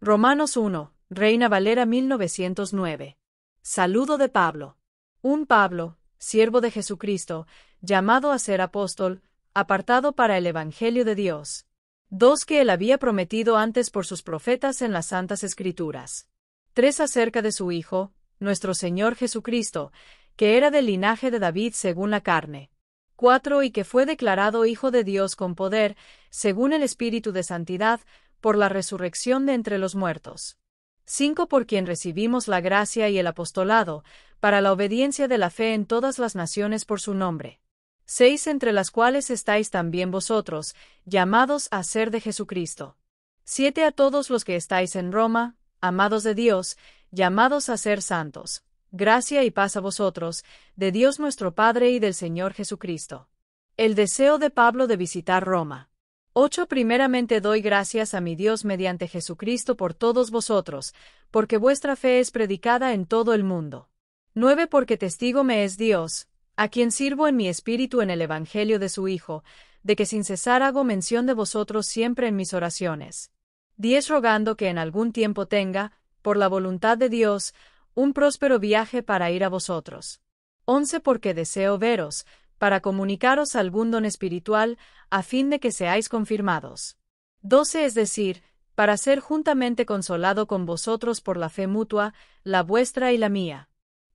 Romanos 1, Reina Valera 1909. Saludo de Pablo. Un Pablo, siervo de Jesucristo, llamado a ser apóstol, apartado para el Evangelio de Dios. 2 que él había prometido antes por sus profetas en las Santas Escrituras. 3 acerca de su Hijo, nuestro Señor Jesucristo, que era del linaje de David según la carne. 4 y que fue declarado Hijo de Dios con poder, según el Espíritu de Santidad, por la resurrección de entre los muertos. 5 por quien recibimos la gracia y el apostolado, para la obediencia de la fe en todas las naciones por su nombre. 6 entre las cuales estáis también vosotros, llamados a ser de Jesucristo. 7 a todos los que estáis en Roma, amados de Dios, llamados a ser santos. Gracia y paz a vosotros, de Dios nuestro Padre y del Señor Jesucristo. El deseo de Pablo de visitar Roma. 8 primeramente doy gracias a mi Dios mediante Jesucristo por todos vosotros, porque vuestra fe es predicada en todo el mundo. 9 porque testigo me es Dios, a quien sirvo en mi espíritu en el Evangelio de su Hijo, de que sin cesar hago mención de vosotros siempre en mis oraciones. 10 rogando que en algún tiempo tenga, por la voluntad de Dios, un próspero viaje para ir a vosotros. 11 porque deseo veros, para comunicaros algún don espiritual, a fin de que seáis confirmados. 12 es decir, para ser juntamente consolado con vosotros por la fe mutua, la vuestra y la mía.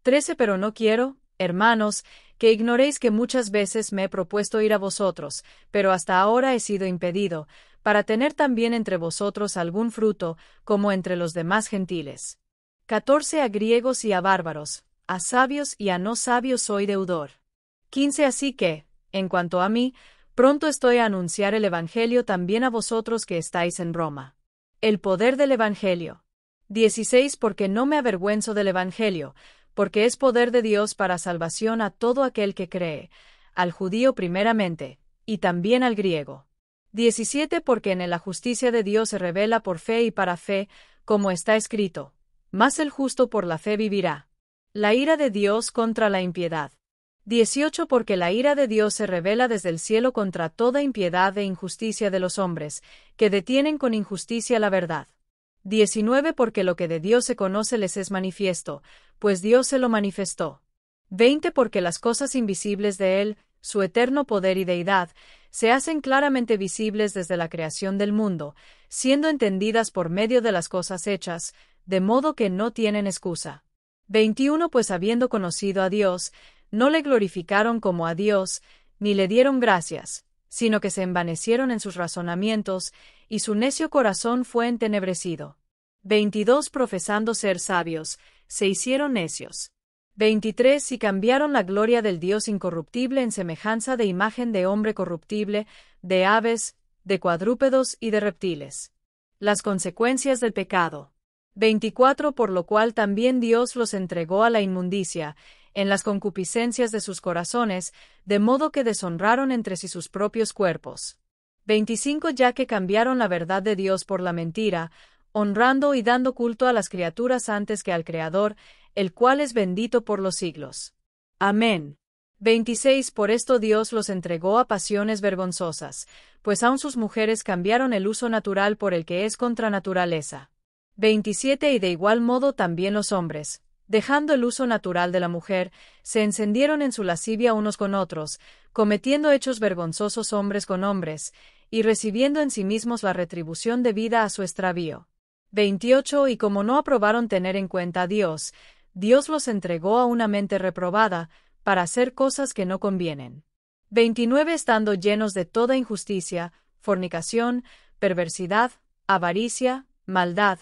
13 pero no quiero, hermanos, que ignoréis que muchas veces me he propuesto ir a vosotros, pero hasta ahora he sido impedido, para tener también entre vosotros algún fruto, como entre los demás gentiles. 14 a griegos y a bárbaros, a sabios y a no sabios soy deudor. 15 así que, en cuanto a mí, pronto estoy a anunciar el Evangelio también a vosotros que estáis en Roma. El poder del Evangelio. 16 porque no me avergüenzo del Evangelio, porque es poder de Dios para salvación a todo aquel que cree, al judío primeramente, y también al griego. 17 porque en él la justicia de Dios se revela por fe y para fe, como está escrito, mas el justo por la fe vivirá. La ira de Dios contra la impiedad. 18 porque la ira de Dios se revela desde el cielo contra toda impiedad e injusticia de los hombres, que detienen con injusticia la verdad. 19 porque lo que de Dios se conoce les es manifiesto, pues Dios se lo manifestó. 20 porque las cosas invisibles de Él, su eterno poder y deidad, se hacen claramente visibles desde la creación del mundo, siendo entendidas por medio de las cosas hechas, de modo que no tienen excusa. 21 pues habiendo conocido a Dios, no le glorificaron como a Dios, ni le dieron gracias, sino que se envanecieron en sus razonamientos, y su necio corazón fue entenebrecido. 22 profesando ser sabios, se hicieron necios. 23 y cambiaron la gloria del Dios incorruptible en semejanza de imagen de hombre corruptible, de aves, de cuadrúpedos y de reptiles. Las consecuencias del pecado. 24 por lo cual también Dios los entregó a la inmundicia, en las concupiscencias de sus corazones, de modo que deshonraron entre sí sus propios cuerpos. 25 ya que cambiaron la verdad de Dios por la mentira, honrando y dando culto a las criaturas antes que al Creador, el cual es bendito por los siglos. Amén. 26 por esto Dios los entregó a pasiones vergonzosas, pues aun sus mujeres cambiaron el uso natural por el que es contra naturaleza. 27 y de igual modo también los hombres, dejando el uso natural de la mujer, se encendieron en su lascivia unos con otros, cometiendo hechos vergonzosos hombres con hombres, y recibiendo en sí mismos la retribución debida a su extravío. 28 y como no aprobaron tener en cuenta a Dios, Dios los entregó a una mente reprobada, para hacer cosas que no convienen. 29 estando llenos de toda injusticia, fornicación, perversidad, avaricia, maldad,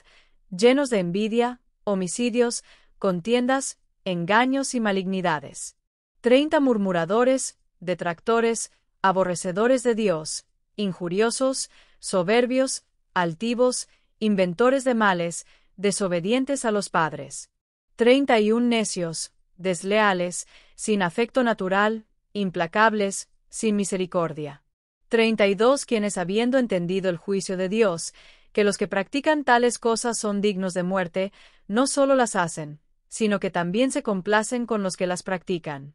llenos de envidia, homicidios, contiendas, engaños y malignidades. 30 murmuradores, detractores, aborrecedores de Dios, injuriosos, soberbios, altivos, inventores de males, desobedientes a los padres. 31 necios, desleales, sin afecto natural, implacables, sin misericordia. 32 quienes habiendo entendido el juicio de Dios, que los que practican tales cosas son dignos de muerte, no solo las hacen, sino que también se complacen con los que las practican.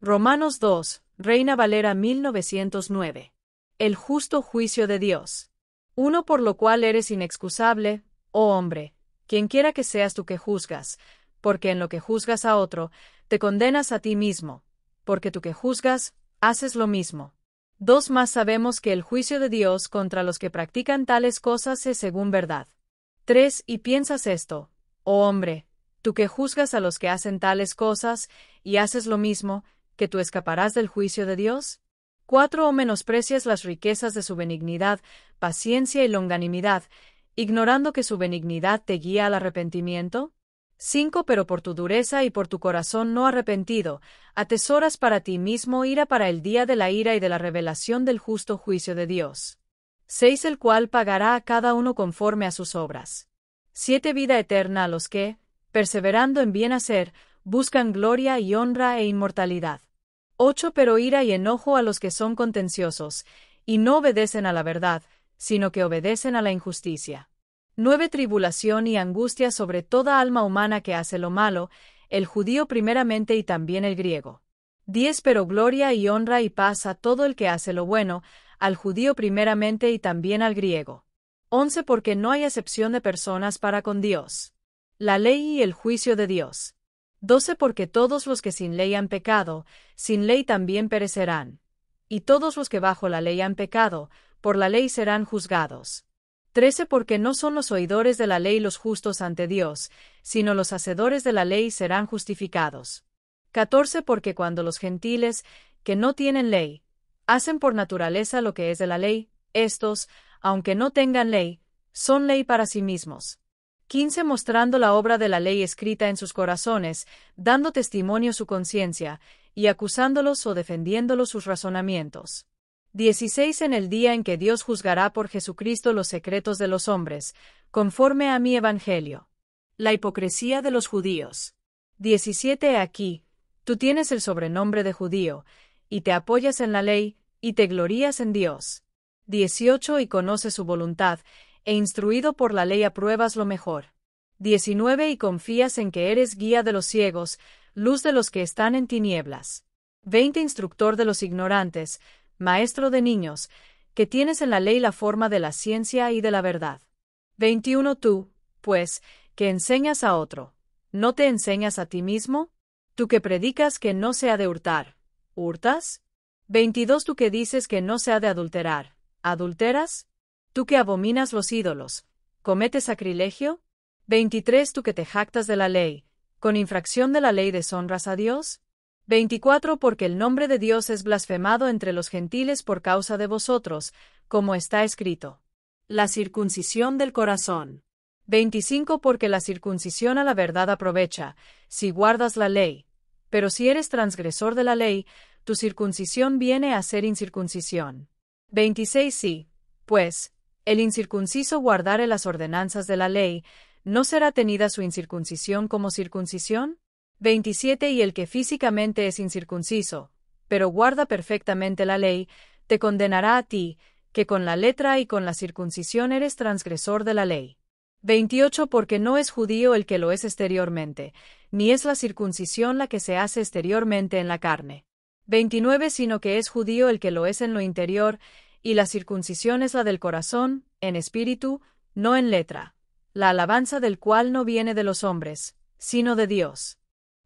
Romanos 2, Reina Valera 1909. El justo juicio de Dios. 1 por lo cual eres inexcusable, Oh hombre, quienquiera que seas tú que juzgas, porque en lo que juzgas a otro, te condenas a ti mismo, porque tú que juzgas, haces lo mismo. 2 Más sabemos que el juicio de Dios contra los que practican tales cosas es según verdad. 3 Y piensas esto, oh hombre, tú que juzgas a los que hacen tales cosas, y haces lo mismo, que tú escaparás del juicio de Dios. 4 O menosprecias las riquezas de su benignidad, paciencia y longanimidad, ignorando que su benignidad te guía al arrepentimiento. 5 Pero por tu dureza y por tu corazón no arrepentido, atesoras para ti mismo ira para el día de la ira y de la revelación del justo juicio de Dios. 6 El cual pagará a cada uno conforme a sus obras. 7 Vida eterna a los que, perseverando en bien hacer, buscan gloria y honra e inmortalidad. 8 Pero ira y enojo a los que son contenciosos, y no obedecen a la verdad, sino que obedecen a la injusticia. 9 Tribulación y angustia sobre toda alma humana que hace lo malo, el judío primeramente y también el griego. 10 Pero gloria y honra y paz a todo el que hace lo bueno, al judío primeramente y también al griego. 11 Porque no hay acepción de personas para con Dios. La ley y el juicio de Dios. 12 Porque todos los que sin ley han pecado, sin ley también perecerán. Y todos los que bajo la ley han pecado, por la ley serán juzgados. 13 Porque no son los oidores de la ley los justos ante Dios, sino los hacedores de la ley serán justificados. 14 Porque cuando los gentiles, que no tienen ley, hacen por naturaleza lo que es de la ley, estos, aunque no tengan ley, son ley para sí mismos. 15 Mostrando la obra de la ley escrita en sus corazones, dando testimonio su conciencia, y acusándolos o defendiéndolos sus razonamientos. 16 En el día en que Dios juzgará por Jesucristo los secretos de los hombres, conforme a mi evangelio. La hipocresía de los judíos. 17 Aquí, tú tienes el sobrenombre de judío, y te apoyas en la ley, y te glorías en Dios. 18 Y conoces su voluntad, e instruido por la ley apruebas lo mejor. 19 Y confías en que eres guía de los ciegos, luz de los que están en tinieblas. 20 Instructor de los ignorantes, maestro de niños, que tienes en la ley la forma de la ciencia y de la verdad. 21 Tú, pues, que enseñas a otro, ¿no te enseñas a ti mismo? Tú que predicas que no se ha de hurtar, ¿hurtas? 22 Tú que dices que no se ha de adulterar, ¿adulteras? Tú que abominas los ídolos, ¿cometes sacrilegio? 23 Tú que te jactas de la ley, ¿con infracción de la ley deshonras a Dios? 24 Porque el nombre de Dios es blasfemado entre los gentiles por causa de vosotros, como está escrito. La circuncisión del corazón. 25 Porque la circuncisión a la verdad aprovecha, si guardas la ley. Pero si eres transgresor de la ley, tu circuncisión viene a ser incircuncisión. 26 Sí, pues, el incircunciso guardare las ordenanzas de la ley, ¿no será tenida su incircuncisión como circuncisión? 27 Y el que físicamente es incircunciso, pero guarda perfectamente la ley, te condenará a ti, que con la letra y con la circuncisión eres transgresor de la ley. 28 Porque no es judío el que lo es exteriormente, ni es la circuncisión la que se hace exteriormente en la carne. 29 Sino que es judío el que lo es en lo interior, y la circuncisión es la del corazón, en espíritu, no en letra, la alabanza del cual no viene de los hombres, sino de Dios.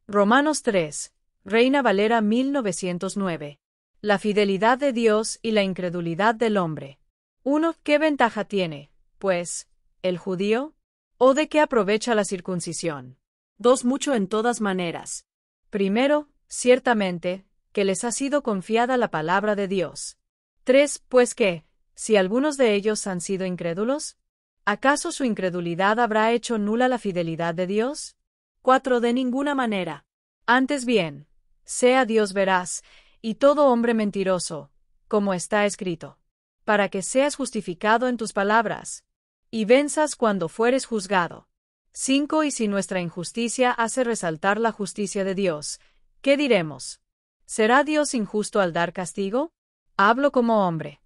Romanos 3, Reina Valera 1909. La fidelidad de Dios y la incredulidad del hombre. 1. ¿Qué ventaja tiene, pues, el judío? ¿O de qué aprovecha la circuncisión? 2. Mucho en todas maneras. Primero, ciertamente, que les ha sido confiada la palabra de Dios. 3. Pues que, si algunos de ellos han sido incrédulos, ¿acaso su incredulidad habrá hecho nula la fidelidad de Dios? 4. De ninguna manera. Antes bien, sea Dios veraz, y todo hombre mentiroso, como está escrito, para que seas justificado en tus palabras, y venzas cuando fueres juzgado. 5. Y si nuestra injusticia hace resaltar la justicia de Dios, ¿qué diremos? ¿Será Dios injusto al dar castigo? Hablo como hombre.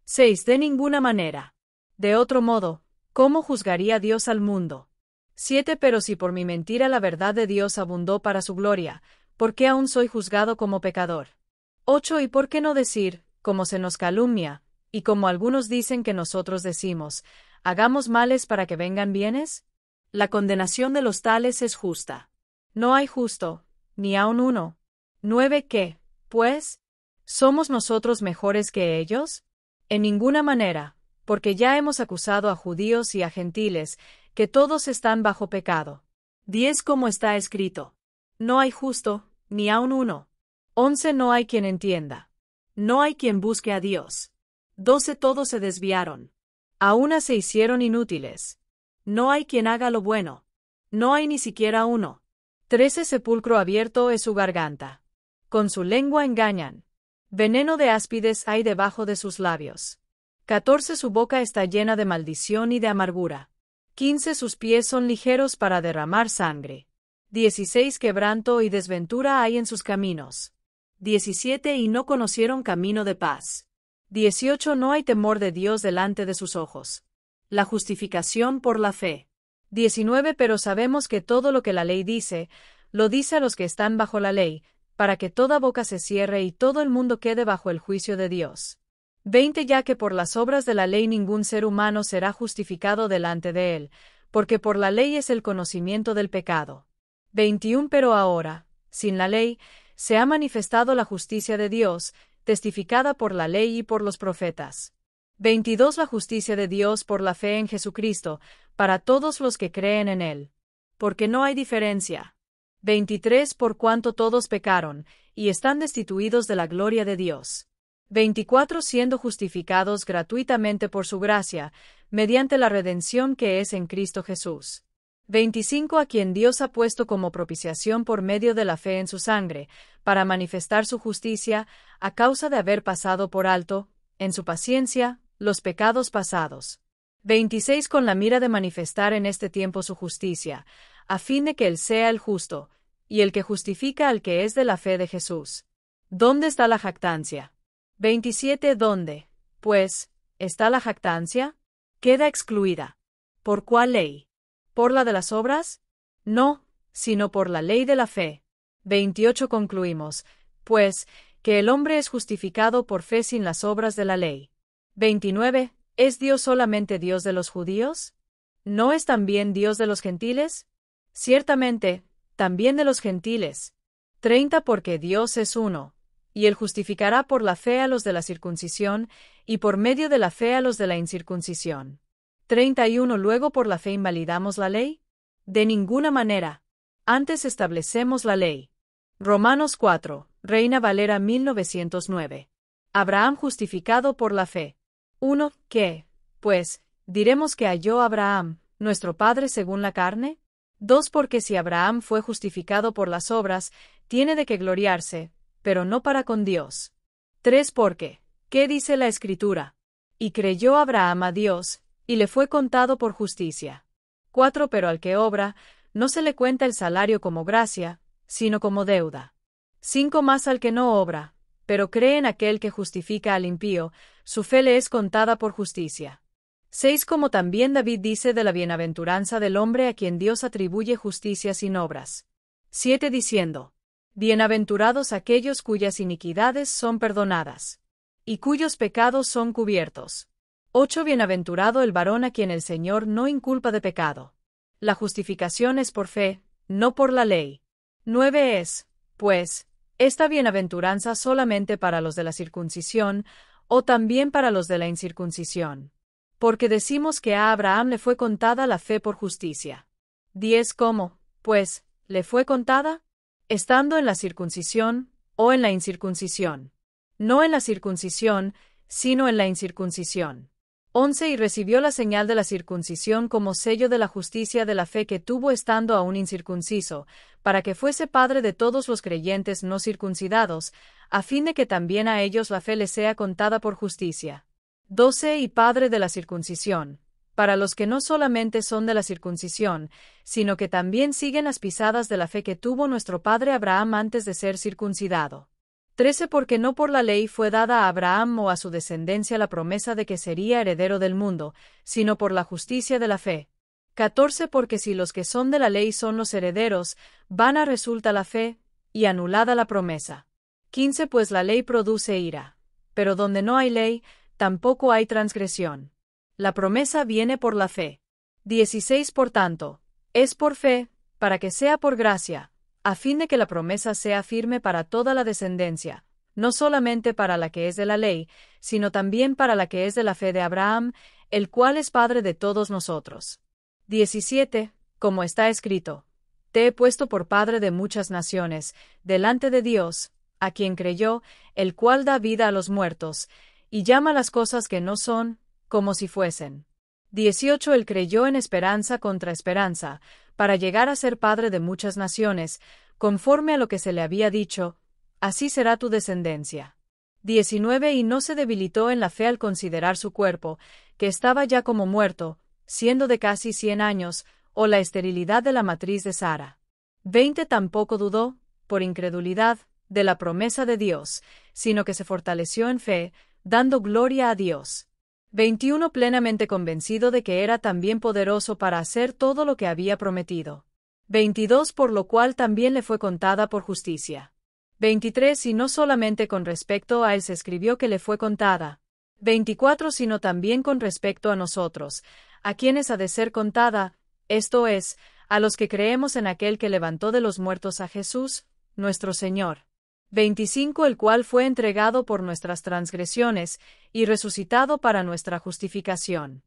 6. De ninguna manera. De otro modo, ¿cómo juzgaría Dios al mundo? 7. Pero si por mi mentira la verdad de Dios abundó para su gloria, ¿por qué aún soy juzgado como pecador? 8. ¿Y por qué no decir, como se nos calumnia, y como algunos dicen que nosotros decimos, ¿hagamos males para que vengan bienes? La condenación de los tales es justa. No hay justo, ni aun uno. 9. ¿Qué, pues? ¿Somos nosotros mejores que ellos? En ninguna manera, porque ya hemos acusado a judíos y a gentiles, que todos están bajo pecado. 10. Como está escrito: no hay justo, ni aun uno. 11. No hay quien entienda. No hay quien busque a Dios. 12. Todos se desviaron. A una se hicieron inútiles. No hay quien haga lo bueno. No hay ni siquiera uno. 13. Sepulcro abierto es su garganta. Con su lengua engañan. Veneno de áspides hay debajo de sus labios. 14. Su boca está llena de maldición y de amargura. 15. Sus pies son ligeros para derramar sangre. 16. Quebranto y desventura hay en sus caminos. 17. Y no conocieron camino de paz. 18. No hay temor de Dios delante de sus ojos. La justificación por la fe. 19. Pero sabemos que todo lo que la ley dice, lo dice a los que están bajo la ley, para que toda boca se cierre y todo el mundo quede bajo el juicio de Dios. 20. Ya que por las obras de la ley ningún ser humano será justificado delante de él, porque por la ley es el conocimiento del pecado. 21. Pero ahora, sin la ley, se ha manifestado la justicia de Dios, testificada por la ley y por los profetas. 22. La justicia de Dios por la fe en Jesucristo, para todos los que creen en Él. Porque no hay diferencia. 23. Por cuanto todos pecaron, y están destituidos de la gloria de Dios. 24. Siendo justificados gratuitamente por su gracia, mediante la redención que es en Cristo Jesús. 25. A quien Dios ha puesto como propiciación por medio de la fe en su sangre, para manifestar su justicia, a causa de haber pasado por alto, en su paciencia, los pecados pasados. 26. Con la mira de manifestar en este tiempo su justicia, a fin de que Él sea el justo, y el que justifica al que es de la fe de Jesús. ¿Dónde está la jactancia? 27. ¿Dónde, pues, está la jactancia? Queda excluida. ¿Por cuál ley? ¿Por la de las obras? No, sino por la ley de la fe. 28. Concluimos, pues, que el hombre es justificado por fe sin las obras de la ley. 29. ¿Es Dios solamente Dios de los judíos? ¿No es también Dios de los gentiles? Ciertamente, también de los gentiles. 30. Porque Dios es uno, y Él justificará por la fe a los de la circuncisión, y por medio de la fe a los de la incircuncisión. 31. ¿Luego por la fe invalidamos la ley? De ninguna manera. Antes establecemos la ley. Romanos 4, Reina Valera 1909. Abraham justificado por la fe. 1. ¿Qué, pues, diremos que halló Abraham, nuestro padre según la carne? 2. Porque si Abraham fue justificado por las obras, tiene de qué gloriarse, pero no para con Dios. 3. Porque, ¿qué dice la Escritura? Y creyó Abraham a Dios, y le fue contado por justicia. 4. Pero al que obra, no se le cuenta el salario como gracia, sino como deuda. 5. Más al que no obra, pero cree en aquel que justifica al impío, su fe le es contada por justicia. 6. Como también David dice de la bienaventuranza del hombre a quien Dios atribuye justicia sin obras. 7. Diciendo: bienaventurados aquellos cuyas iniquidades son perdonadas, y cuyos pecados son cubiertos. 8. Bienaventurado el varón a quien el Señor no inculpa de pecado. La justificación es por fe, no por la ley. 9. Es, pues, esta bienaventuranza solamente para los de la circuncisión, o también para los de la incircuncisión. Porque decimos que a Abraham le fue contada la fe por justicia. 10. ¿Cómo, pues, le fue contada? Estando en la circuncisión, o en la incircuncisión. No en la circuncisión, sino en la incircuncisión. 11. Y recibió la señal de la circuncisión como sello de la justicia de la fe que tuvo estando aún incircunciso, para que fuese padre de todos los creyentes no circuncidados, a fin de que también a ellos la fe les sea contada por justicia. 12. Y padre de la circuncisión, para los que no solamente son de la circuncisión, sino que también siguen las pisadas de la fe que tuvo nuestro padre Abraham antes de ser circuncidado. 13. Porque no por la ley fue dada a Abraham o a su descendencia la promesa de que sería heredero del mundo, sino por la justicia de la fe. 14. Porque si los que son de la ley son los herederos, vana resulta la fe, y anulada la promesa. 15. Pues la ley produce ira. Pero donde no hay ley, tampoco hay transgresión. La promesa viene por la fe. 16 Por tanto, es por fe, para que sea por gracia, a fin de que la promesa sea firme para toda la descendencia, no solamente para la que es de la ley, sino también para la que es de la fe de Abraham, el cual es Padre de todos nosotros. 17 Como está escrito: Te he puesto por padre de muchas naciones, delante de Dios, a quien creyó, el cual da vida a los muertos, y llama las cosas que no son, como si fuesen. 18 Él creyó en esperanza contra esperanza, para llegar a ser padre de muchas naciones, conforme a lo que se le había dicho: así será tu descendencia. 19 Y no se debilitó en la fe al considerar su cuerpo, que estaba ya como muerto, siendo de casi 100 años, o la esterilidad de la matriz de Sara. 20 Tampoco dudó, por incredulidad, de la promesa de Dios, sino que se fortaleció en fe, dando gloria a Dios. 21 Plenamente convencido de que era también poderoso para hacer todo lo que había prometido. 22 Por lo cual también le fue contada por justicia. 23 Y no solamente con respecto a él se escribió que le fue contada. 24 Sino también con respecto a nosotros, a quienes ha de ser contada, esto es, a los que creemos en aquel que levantó de los muertos a Jesús, nuestro Señor. 25 El cual fue entregado por nuestras transgresiones, y resucitado para nuestra justificación.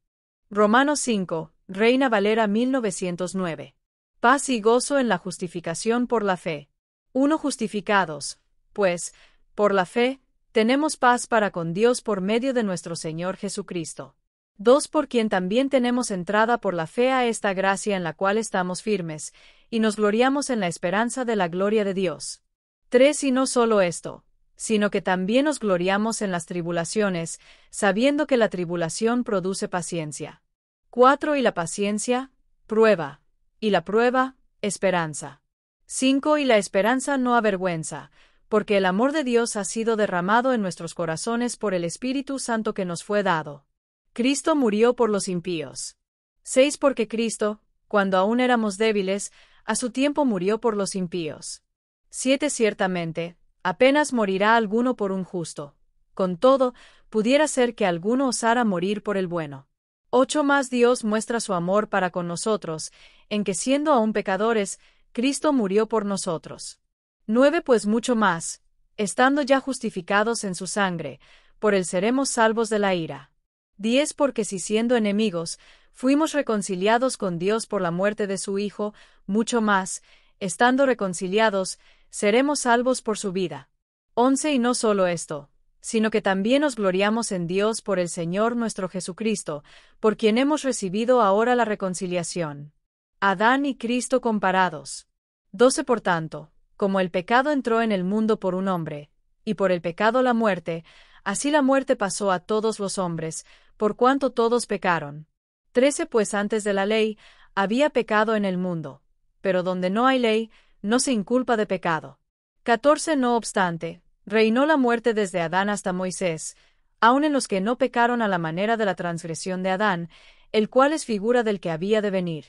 Romanos 5, Reina Valera 1909. Paz y gozo en la justificación por la fe. 1 Justificados, pues, por la fe, tenemos paz para con Dios por medio de nuestro Señor Jesucristo. 2 Por quien también tenemos entrada por la fe a esta gracia en la cual estamos firmes, y nos gloriamos en la esperanza de la gloria de Dios. 3 Y no solo esto, sino que también nos gloriamos en las tribulaciones, sabiendo que la tribulación produce paciencia. 4 Y la paciencia, prueba, y la prueba, esperanza. 5 Y la esperanza no avergüenza, porque el amor de Dios ha sido derramado en nuestros corazones por el Espíritu Santo que nos fue dado. Cristo murió por los impíos. 6 Porque Cristo, cuando aún éramos débiles, a su tiempo murió por los impíos. 7 Ciertamente, apenas morirá alguno por un justo. Con todo, pudiera ser que alguno osara morir por el bueno. 8 Más Dios muestra su amor para con nosotros, en que siendo aún pecadores, Cristo murió por nosotros. 9 Pues mucho más, estando ya justificados en su sangre, por él seremos salvos de la ira. 10 Porque si siendo enemigos, fuimos reconciliados con Dios por la muerte de su Hijo, mucho más, estando reconciliados, seremos salvos por su vida. 11 Y no solo esto, sino que también nos gloriamos en Dios por el Señor nuestro Jesucristo, por quien hemos recibido ahora la reconciliación. Adán y Cristo comparados. 12 Por tanto, como el pecado entró en el mundo por un hombre, y por el pecado la muerte, así la muerte pasó a todos los hombres, por cuanto todos pecaron. 13 Pues antes de la ley, había pecado en el mundo, pero donde no hay ley, no se inculpa de pecado. 14 No obstante, reinó la muerte desde Adán hasta Moisés, aun en los que no pecaron a la manera de la transgresión de Adán, el cual es figura del que había de venir.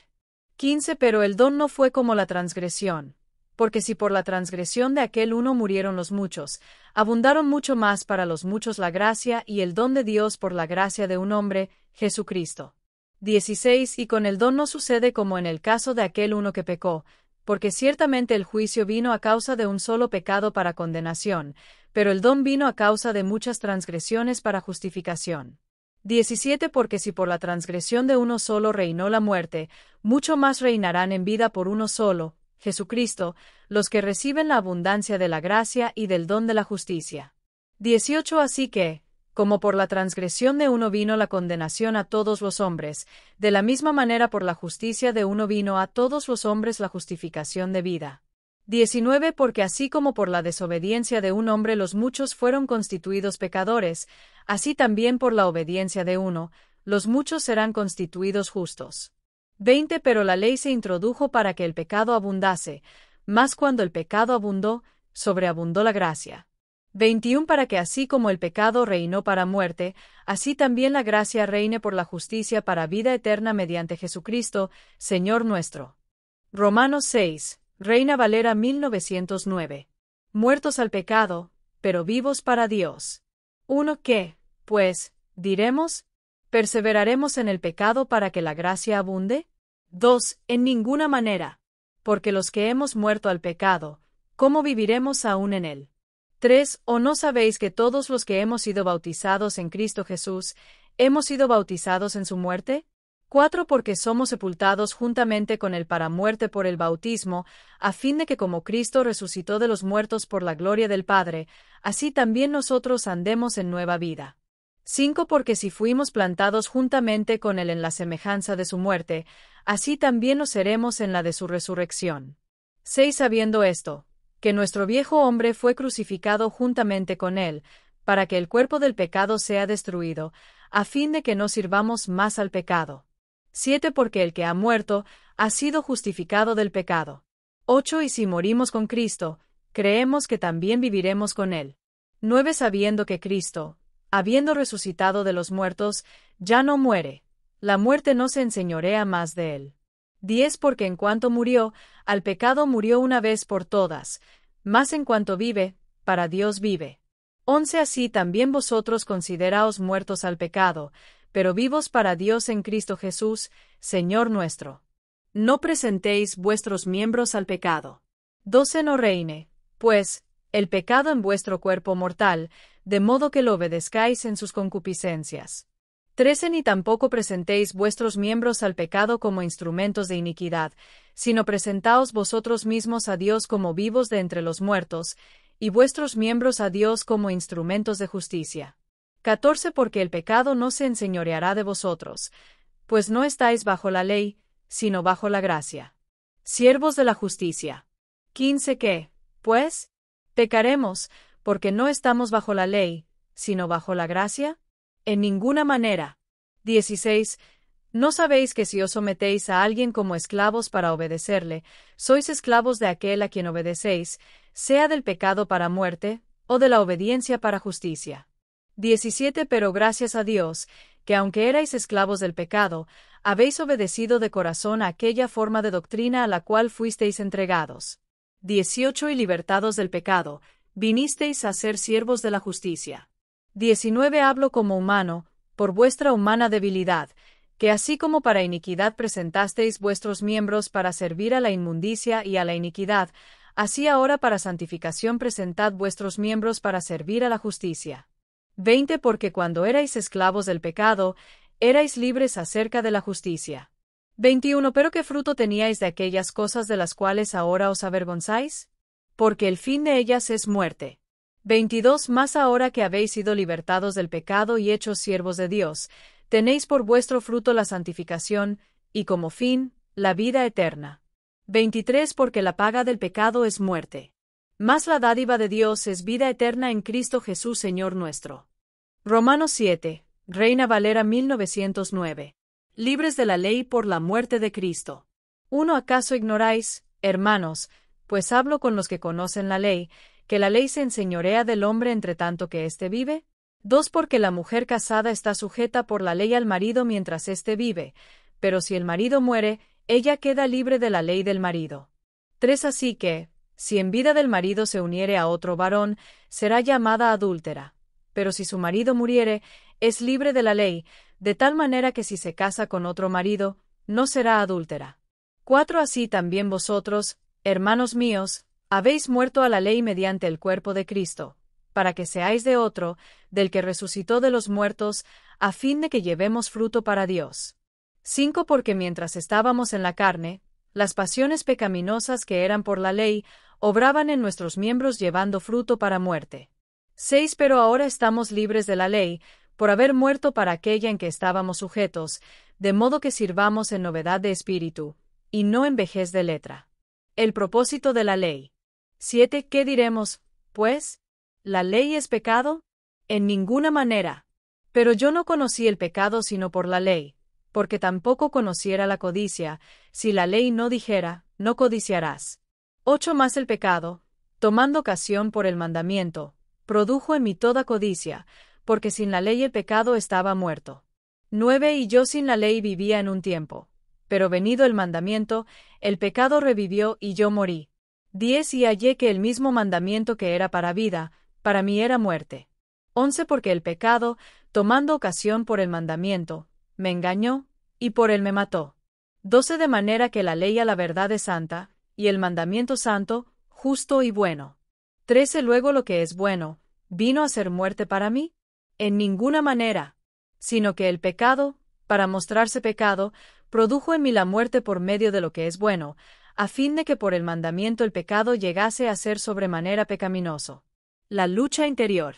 15 Pero el don no fue como la transgresión, porque si por la transgresión de aquel uno murieron los muchos, abundaron mucho más para los muchos la gracia y el don de Dios por la gracia de un hombre, Jesucristo. 16 Y con el don no sucede como en el caso de aquel uno que pecó, porque ciertamente el juicio vino a causa de un solo pecado para condenación, pero el don vino a causa de muchas transgresiones para justificación. 17 Porque si por la transgresión de uno solo reinó la muerte, mucho más reinarán en vida por uno solo, Jesucristo, los que reciben la abundancia de la gracia y del don de la justicia. 18 Así que, como por la transgresión de uno vino la condenación a todos los hombres, de la misma manera por la justicia de uno vino a todos los hombres la justificación de vida. 19 Porque así como por la desobediencia de un hombre los muchos fueron constituidos pecadores, así también por la obediencia de uno, los muchos serán constituidos justos. 20 Pero la ley se introdujo para que el pecado abundase, mas cuando el pecado abundó, sobreabundó la gracia. 21 Para que así como el pecado reinó para muerte, así también la gracia reine por la justicia para vida eterna mediante Jesucristo, Señor nuestro. Romanos 6, Reina Valera 1909. Muertos al pecado, pero vivos para Dios. 1 ¿Qué, pues, diremos? ¿Perseveraremos en el pecado para que la gracia abunde? 2. En ninguna manera. Porque los que hemos muerto al pecado, ¿cómo viviremos aún en él? 3. ¿O no sabéis que todos los que hemos sido bautizados en Cristo Jesús, hemos sido bautizados en su muerte? 4. Porque somos sepultados juntamente con él para muerte por el bautismo, a fin de que como Cristo resucitó de los muertos por la gloria del Padre, así también nosotros andemos en nueva vida. 5. Porque si fuimos plantados juntamente con él en la semejanza de su muerte, así también lo seremos en la de su resurrección. 6. Sabiendo esto, que nuestro viejo hombre fue crucificado juntamente con él, para que el cuerpo del pecado sea destruido, a fin de que no sirvamos más al pecado. 7. Porque el que ha muerto, ha sido justificado del pecado. 8. Y si morimos con Cristo, creemos que también viviremos con él. 9. Sabiendo que Cristo, habiendo resucitado de los muertos, ya no muere, la muerte no se enseñorea más de él. 10. Porque en cuanto murió, al pecado murió una vez por todas, mas en cuanto vive, para Dios vive. 11. Así también vosotros consideraos muertos al pecado, pero vivos para Dios en Cristo Jesús, Señor nuestro. No presentéis vuestros miembros al pecado. 12. No reine, pues, el pecado en vuestro cuerpo mortal, de modo que lo obedezcáis en sus concupiscencias. 13. Ni tampoco presentéis vuestros miembros al pecado como instrumentos de iniquidad, sino presentaos vosotros mismos a Dios como vivos de entre los muertos, y vuestros miembros a Dios como instrumentos de justicia. 14. Porque el pecado no se enseñoreará de vosotros, pues no estáis bajo la ley, sino bajo la gracia. Siervos de la justicia. 15. ¿Qué, pues? ¿Pecaremos, porque no estamos bajo la ley, sino bajo la gracia? En ninguna manera. 16. ¿No sabéis que si os sometéis a alguien como esclavos para obedecerle, sois esclavos de aquel a quien obedecéis, sea del pecado para muerte, o de la obediencia para justicia? 17. Pero gracias a Dios, que aunque erais esclavos del pecado, habéis obedecido de corazón a aquella forma de doctrina a la cual fuisteis entregados. 18. Y libertados del pecado, vinisteis a ser siervos de la justicia. 19. Hablo como humano, por vuestra humana debilidad, que así como para iniquidad presentasteis vuestros miembros para servir a la inmundicia y a la iniquidad, así ahora para santificación presentad vuestros miembros para servir a la justicia. 20. Porque cuando erais esclavos del pecado, erais libres acerca de la justicia. 21. Pero ¿qué fruto teníais de aquellas cosas de las cuales ahora os avergonzáis? Porque el fin de ellas es muerte. 22. Mas ahora que habéis sido libertados del pecado y hechos siervos de Dios, tenéis por vuestro fruto la santificación, y como fin, la vida eterna. 23. Porque la paga del pecado es muerte. Mas la dádiva de Dios es vida eterna en Cristo Jesús Señor nuestro. Romanos 7, Reina Valera 1909. Libres de la ley por la muerte de Cristo. 1. ¿Acaso ignoráis, hermanos, pues hablo con los que conocen la ley, que la ley se enseñorea del hombre entre tanto que éste vive? 2. Porque la mujer casada está sujeta por la ley al marido mientras éste vive, pero si el marido muere, ella queda libre de la ley del marido. 3. Así que, si en vida del marido se uniere a otro varón, será llamada adúltera. Pero si su marido muriere, es libre de la ley, de tal manera que si se casa con otro marido, no será adúltera. 4. Así también vosotros, hermanos míos, habéis muerto a la ley mediante el cuerpo de Cristo, para que seáis de otro, del que resucitó de los muertos, a fin de que llevemos fruto para Dios. 5. Porque mientras estábamos en la carne, las pasiones pecaminosas que eran por la ley, obraban en nuestros miembros llevando fruto para muerte. 6. Pero ahora estamos libres de la ley, por haber muerto para aquella en que estábamos sujetos, de modo que sirvamos en novedad de espíritu, y no en vejez de letra. El propósito de la ley. 7. ¿Qué diremos, pues? ¿La ley es pecado? En ninguna manera. Pero yo no conocí el pecado sino por la ley, porque tampoco conociera la codicia, si la ley no dijera, no codiciarás. 8. Más el pecado, tomando ocasión por el mandamiento, produjo en mí toda codicia, porque sin la ley el pecado estaba muerto. 9. Y yo sin la ley vivía en un tiempo, pero venido el mandamiento, el pecado revivió y yo morí. 10. Y hallé que el mismo mandamiento que era para vida, para mí era muerte. 11. Porque el pecado, tomando ocasión por el mandamiento, me engañó, y por él me mató. 12 De manera que la ley a la verdad es santa, y el mandamiento santo, justo y bueno. 13 Luego lo que es bueno, ¿vino a ser muerte para mí? En ninguna manera. Sino que el pecado, para mostrarse pecado, produjo en mí la muerte por medio de lo que es bueno, a fin de que por el mandamiento el pecado llegase a ser sobremanera pecaminoso. La lucha interior.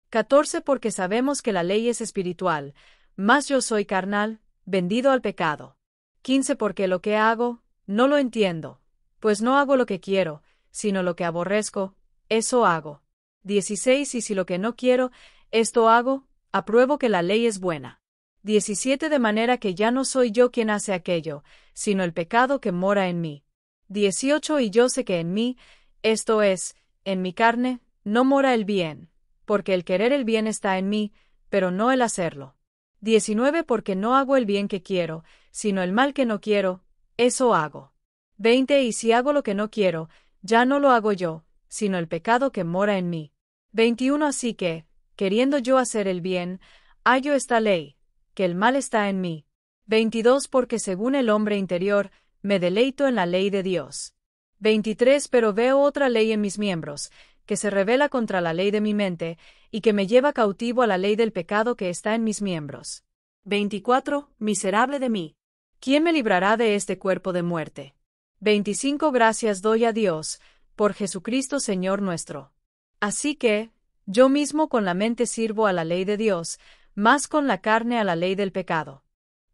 14 Porque sabemos que la ley es espiritual, mas yo soy carnal, vendido al pecado. 15 Porque lo que hago, no lo entiendo, pues no hago lo que quiero, sino lo que aborrezco, eso hago. 16 Y si lo que no quiero, esto hago, apruebo que la ley es buena. 17 De manera que ya no soy yo quien hace aquello, sino el pecado que mora en mí. 18 Y yo sé que en mí, esto es, en mi carne, no mora el bien, porque el querer el bien está en mí, pero no el hacerlo. 19 Porque no hago el bien que quiero, sino el mal que no quiero, eso hago. 20 Y si hago lo que no quiero, ya no lo hago yo, sino el pecado que mora en mí. 21 Así que, queriendo yo hacer el bien, hallo esta ley, que el mal está en mí. 22 Porque según el hombre interior, me deleito en la ley de Dios. 23 Pero veo otra ley en mis miembros, que se rebela contra la ley de mi mente, y que me lleva cautivo a la ley del pecado que está en mis miembros. 24 Miserable de mí. ¿Quién me librará de este cuerpo de muerte? 25 Gracias doy a Dios, por Jesucristo Señor nuestro. Así que, yo mismo con la mente sirvo a la ley de Dios, más con la carne a la ley del pecado.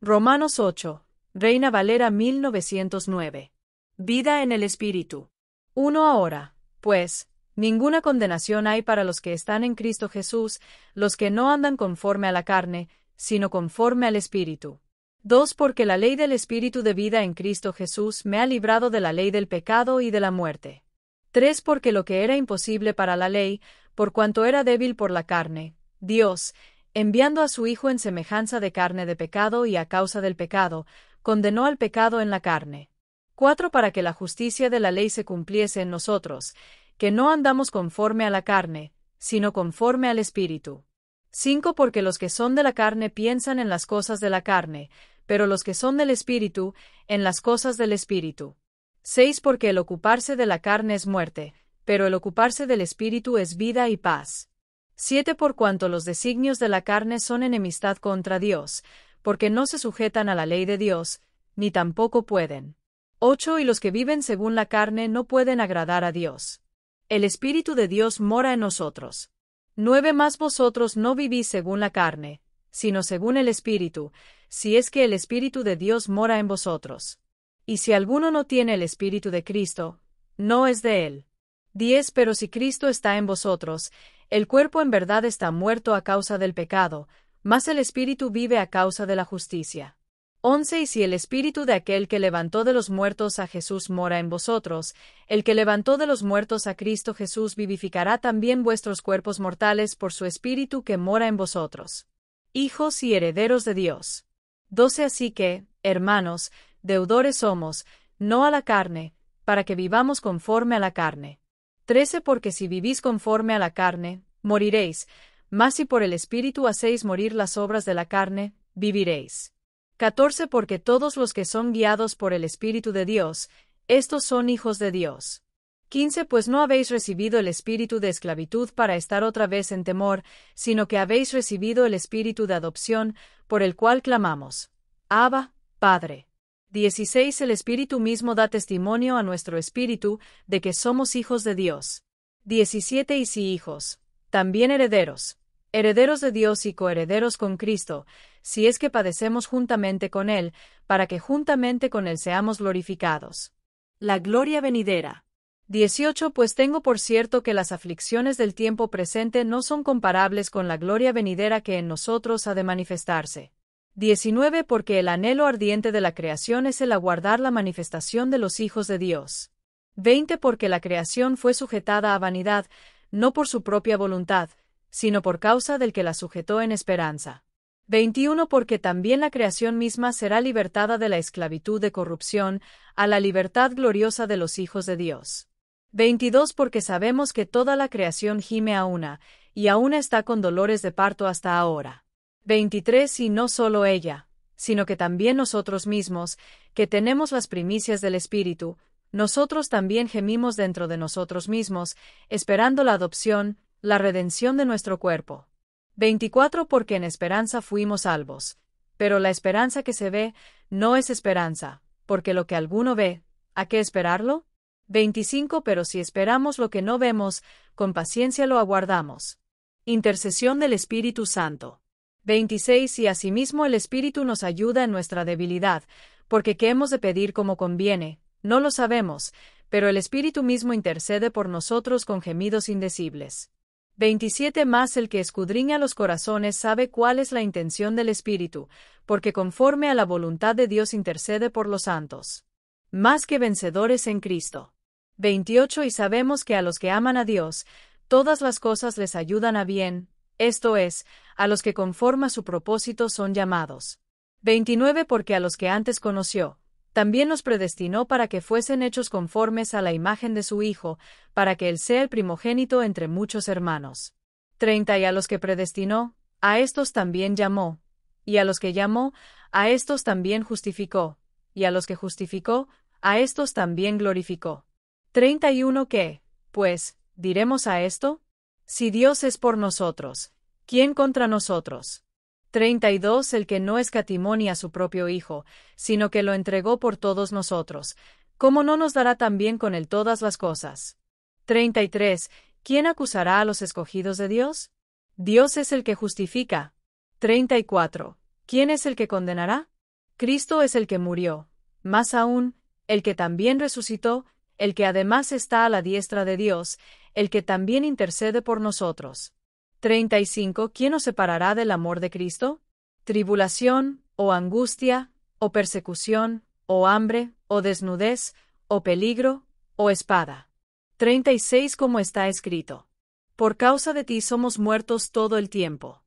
Romanos 8, Reina Valera 1909. Vida en el Espíritu. 1 Ahora, pues, ninguna condenación hay para los que están en Cristo Jesús, los que no andan conforme a la carne, sino conforme al Espíritu. 2 Porque la ley del Espíritu de vida en Cristo Jesús me ha librado de la ley del pecado y de la muerte. 3 Porque lo que era imposible para la ley, por cuanto era débil por la carne, Dios, enviando a su Hijo en semejanza de carne de pecado y a causa del pecado, condenó al pecado en la carne. 4 Para que la justicia de la ley se cumpliese en nosotros, que no andamos conforme a la carne, sino conforme al Espíritu. 5 Porque los que son de la carne piensan en las cosas de la carne, pero los que son del Espíritu, en las cosas del Espíritu. 6 Porque el ocuparse de la carne es muerte, pero el ocuparse del Espíritu es vida y paz. 7 Por cuanto los designios de la carne son enemistad contra Dios, porque no se sujetan a la ley de Dios, ni tampoco pueden. 8 Y los que viven según la carne no pueden agradar a Dios. El Espíritu de Dios mora en nosotros. 9 Mas vosotros no vivís según la carne, sino según el Espíritu, si es que el Espíritu de Dios mora en vosotros. Y si alguno no tiene el Espíritu de Cristo, no es de él. 10 Pero si Cristo está en vosotros, el cuerpo en verdad está muerto a causa del pecado, mas el Espíritu vive a causa de la justicia. 11 Y si el Espíritu de aquel que levantó de los muertos a Jesús mora en vosotros, el que levantó de los muertos a Cristo Jesús vivificará también vuestros cuerpos mortales por su Espíritu que mora en vosotros. Hijos y herederos de Dios. 12 Así que, hermanos, deudores somos, no a la carne, para que vivamos conforme a la carne. 13 Porque si vivís conforme a la carne, moriréis, mas si por el Espíritu hacéis morir las obras de la carne, viviréis. 14 Porque todos los que son guiados por el Espíritu de Dios, estos son hijos de Dios. 15 Pues no habéis recibido el espíritu de esclavitud para estar otra vez en temor, sino que habéis recibido el espíritu de adopción, por el cual clamamos: Abba, Padre. 16 El Espíritu mismo da testimonio a nuestro espíritu de que somos hijos de Dios. 17 Y si hijos, también herederos, herederos de Dios y coherederos con Cristo, si es que padecemos juntamente con Él, para que juntamente con Él seamos glorificados. La gloria venidera. 18 Pues tengo por cierto que las aflicciones del tiempo presente no son comparables con la gloria venidera que en nosotros ha de manifestarse. 19 Porque el anhelo ardiente de la creación es el aguardar la manifestación de los hijos de Dios. 20 Porque la creación fue sujetada a vanidad, no por su propia voluntad, sino por causa del que la sujetó en esperanza. 21 Porque también la creación misma será libertada de la esclavitud de corrupción, a la libertad gloriosa de los hijos de Dios. 22 Porque sabemos que toda la creación gime a una, y a una está con dolores de parto hasta ahora. 23 Y no solo ella, sino que también nosotros mismos, que tenemos las primicias del Espíritu, nosotros también gemimos dentro de nosotros mismos, esperando la adopción, la redención de nuestro cuerpo. 24 Porque en esperanza fuimos salvos. Pero la esperanza que se ve, no es esperanza, porque lo que alguno ve, ¿a qué esperarlo? 25 Pero si esperamos lo que no vemos, con paciencia lo aguardamos. Intercesión del Espíritu Santo. 26 Y asimismo el Espíritu nos ayuda en nuestra debilidad, porque qué hemos de pedir como conviene, no lo sabemos, pero el Espíritu mismo intercede por nosotros con gemidos indecibles. 27 Mas el que escudriña los corazones sabe cuál es la intención del Espíritu, porque conforme a la voluntad de Dios intercede por los santos. Más que vencedores en Cristo. 28 Y sabemos que a los que aman a Dios, todas las cosas les ayudan a bien, esto es, a los que conforme a su propósito son llamados. 29 Porque a los que antes conoció, también los predestinó para que fuesen hechos conformes a la imagen de su Hijo, para que Él sea el primogénito entre muchos hermanos. 30 Y a los que predestinó, a estos también llamó, y a los que llamó, a estos también justificó, y a los que justificó, a estos también glorificó. 31 ¿Qué, pues, diremos a esto? Si Dios es por nosotros, ¿quién contra nosotros? 32 El que no escatimó ni a su propio Hijo, sino que lo entregó por todos nosotros, ¿cómo no nos dará también con él todas las cosas? 33 ¿Quién acusará a los escogidos de Dios? Dios es el que justifica. 34 ¿Quién es el que condenará? Cristo es el que murió, más aún, el que también resucitó, el que además está a la diestra de Dios, el que también intercede por nosotros. 35 ¿Quién nos separará del amor de Cristo? Tribulación, o angustia, o persecución, o hambre, o desnudez, o peligro, o espada. 36 Como está escrito. Por causa de ti somos muertos todo el tiempo.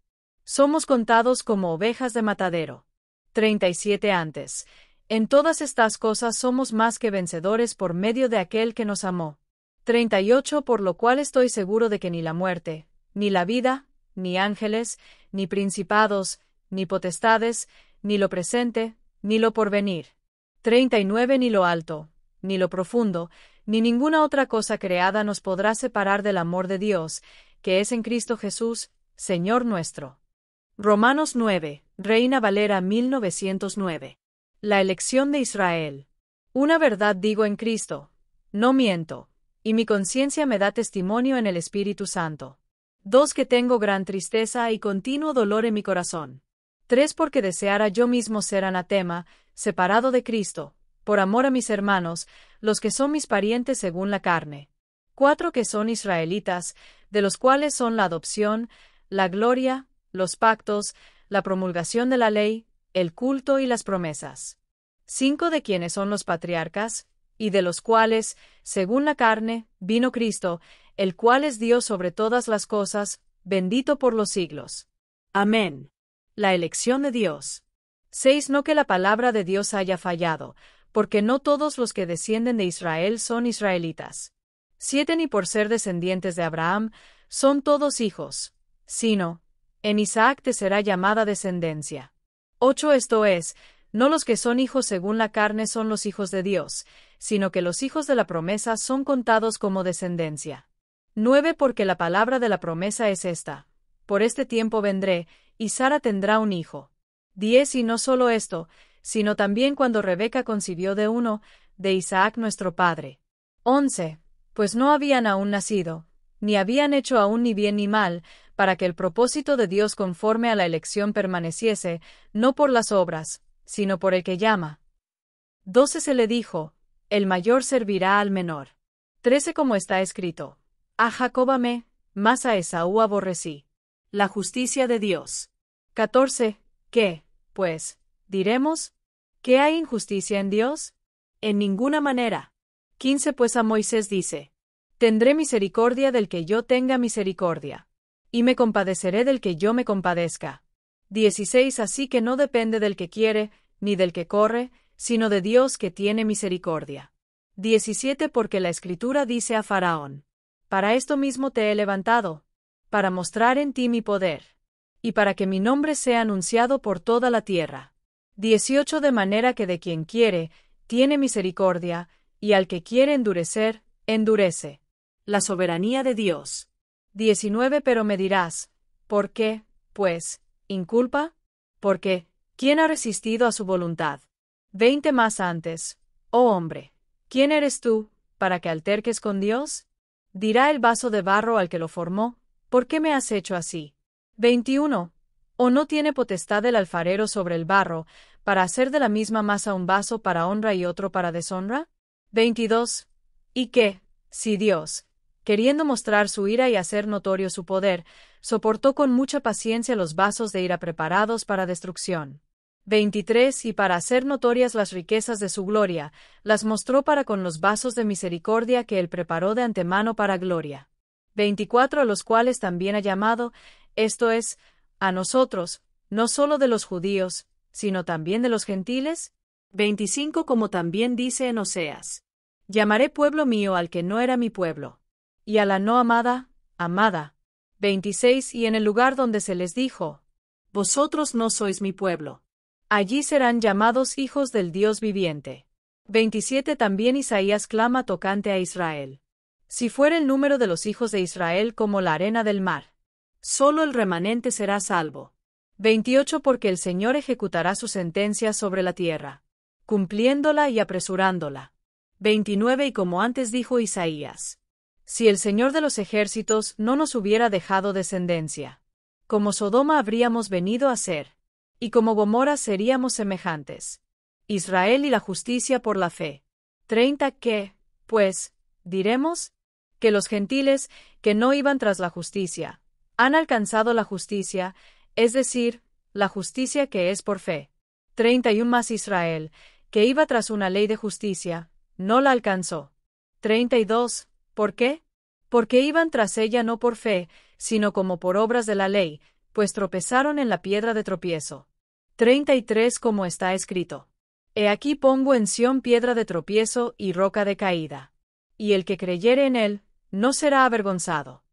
Somos contados como ovejas de matadero. 37 Antes. En todas estas cosas somos más que vencedores por medio de aquel que nos amó. 38 Por lo cual estoy seguro de que ni la muerte, ni la vida, ni ángeles, ni principados, ni potestades, ni lo presente, ni lo porvenir. 39 Ni lo alto, ni lo profundo, ni ninguna otra cosa creada nos podrá separar del amor de Dios, que es en Cristo Jesús, Señor nuestro. Romanos 9, Reina Valera 1909. La elección de Israel. Una verdad digo en Cristo, no miento, y mi conciencia me da testimonio en el Espíritu Santo. 2 Que tengo gran tristeza y continuo dolor en mi corazón. 3 Porque deseara yo mismo ser anatema, separado de Cristo, por amor a mis hermanos, los que son mis parientes según la carne. 4 Que son israelitas, de los cuales son la adopción, la gloria, los pactos, la promulgación de la ley, el culto y las promesas. 5 De quienes son los patriarcas, y de los cuales, según la carne, vino Cristo, el cual es Dios sobre todas las cosas, bendito por los siglos. Amén. La elección de Dios. 6 No que la palabra de Dios haya fallado, porque no todos los que descienden de Israel son israelitas. 7 Ni por ser descendientes de Abraham, son todos hijos, sino, en Isaac te será llamada descendencia. 8 Esto es, no los que son hijos según la carne son los hijos de Dios, sino que los hijos de la promesa son contados como descendencia. 9 Porque la palabra de la promesa es esta: por este tiempo vendré, y Sara tendrá un hijo. 10 Y no solo esto, sino también cuando Rebeca concibió de uno, de Isaac nuestro padre. 11 Pues no habían aún nacido, ni habían hecho aún ni bien ni mal, para que el propósito de Dios conforme a la elección permaneciese, no por las obras, sino por el que llama. 12 Se le dijo, el mayor servirá al menor. 13 Como está escrito, a Jacob amé, mas a Esaú aborrecí. La justicia de Dios. 14 ¿Qué, pues, diremos? ¿Que hay injusticia en Dios? En ninguna manera. 15 Pues a Moisés dice, tendré misericordia del que yo tenga misericordia, y me compadeceré del que yo me compadezca. 16 Así que no depende del que quiere, ni del que corre, sino de Dios que tiene misericordia. 17 Porque la Escritura dice a Faraón, para esto mismo te he levantado, para mostrar en ti mi poder. y para que mi nombre sea anunciado por toda la tierra. 18 De manera que de quien quiere, tiene misericordia, y al que quiere endurecer, endurece. La soberanía de Dios. 19 Pero me dirás, ¿por qué, pues, inculpa? Porque, ¿quién ha resistido a su voluntad? 20 Más antes, oh hombre, ¿quién eres tú, para que alterques con Dios? Dirá el vaso de barro al que lo formó, ¿por qué me has hecho así? 21 ¿O no tiene potestad el alfarero sobre el barro, para hacer de la misma masa un vaso para honra y otro para deshonra? 22 ¿Y qué, si Dios, queriendo mostrar su ira y hacer notorio su poder, soportó con mucha paciencia los vasos de ira preparados para destrucción? 23 Y para hacer notorias las riquezas de su gloria, las mostró para con los vasos de misericordia que él preparó de antemano para gloria. 24 A los cuales también ha llamado, esto es, a nosotros, no solo de los judíos, sino también de los gentiles. 25 Como también dice en Oseas, llamaré pueblo mío al que no era mi pueblo, y a la no amada, amada. 26 Y en el lugar donde se les dijo, vosotros no sois mi pueblo, allí serán llamados hijos del Dios viviente. 27 También Isaías clama tocante a Israel. Si fuera el número de los hijos de Israel como la arena del mar, solo el remanente será salvo. 28 Porque el Señor ejecutará su sentencia sobre la tierra, cumpliéndola y apresurándola. 29 Y como antes dijo Isaías, si el Señor de los ejércitos no nos hubiera dejado descendencia, como Sodoma habríamos venido a ser, y como Gomorra seríamos semejantes. Israel y la justicia por la fe. 30 ¿Qué, pues, diremos? Que los gentiles, que no iban tras la justicia, han alcanzado la justicia, es decir, la justicia que es por fe. 31 Más Israel, que iba tras una ley de justicia, no la alcanzó. 32 ¿Por qué? Porque iban tras ella no por fe, sino como por obras de la ley, pues tropezaron en la piedra de tropiezo. 33 Como está escrito, he aquí pongo en Sión piedra de tropiezo y roca de caída, y el que creyere en él, no será avergonzado.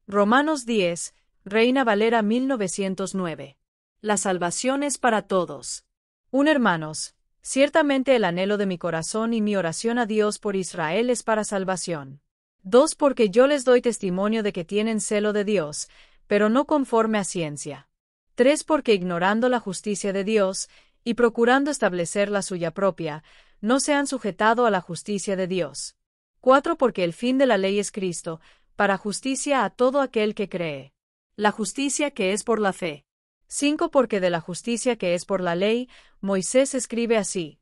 Romanos 10, Reina Valera 1909. La salvación es para todos. Hermanos, ciertamente el anhelo de mi corazón y mi oración a Dios por Israel es para salvación. 2 Porque yo les doy testimonio de que tienen celo de Dios, pero no conforme a ciencia. 3 Porque ignorando la justicia de Dios, y procurando establecer la suya propia, no se han sujetado a la justicia de Dios. 4 Porque el fin de la ley es Cristo, para justicia a todo aquel que cree. La justicia que es por la fe. 5 Porque de la justicia que es por la ley, Moisés escribe así: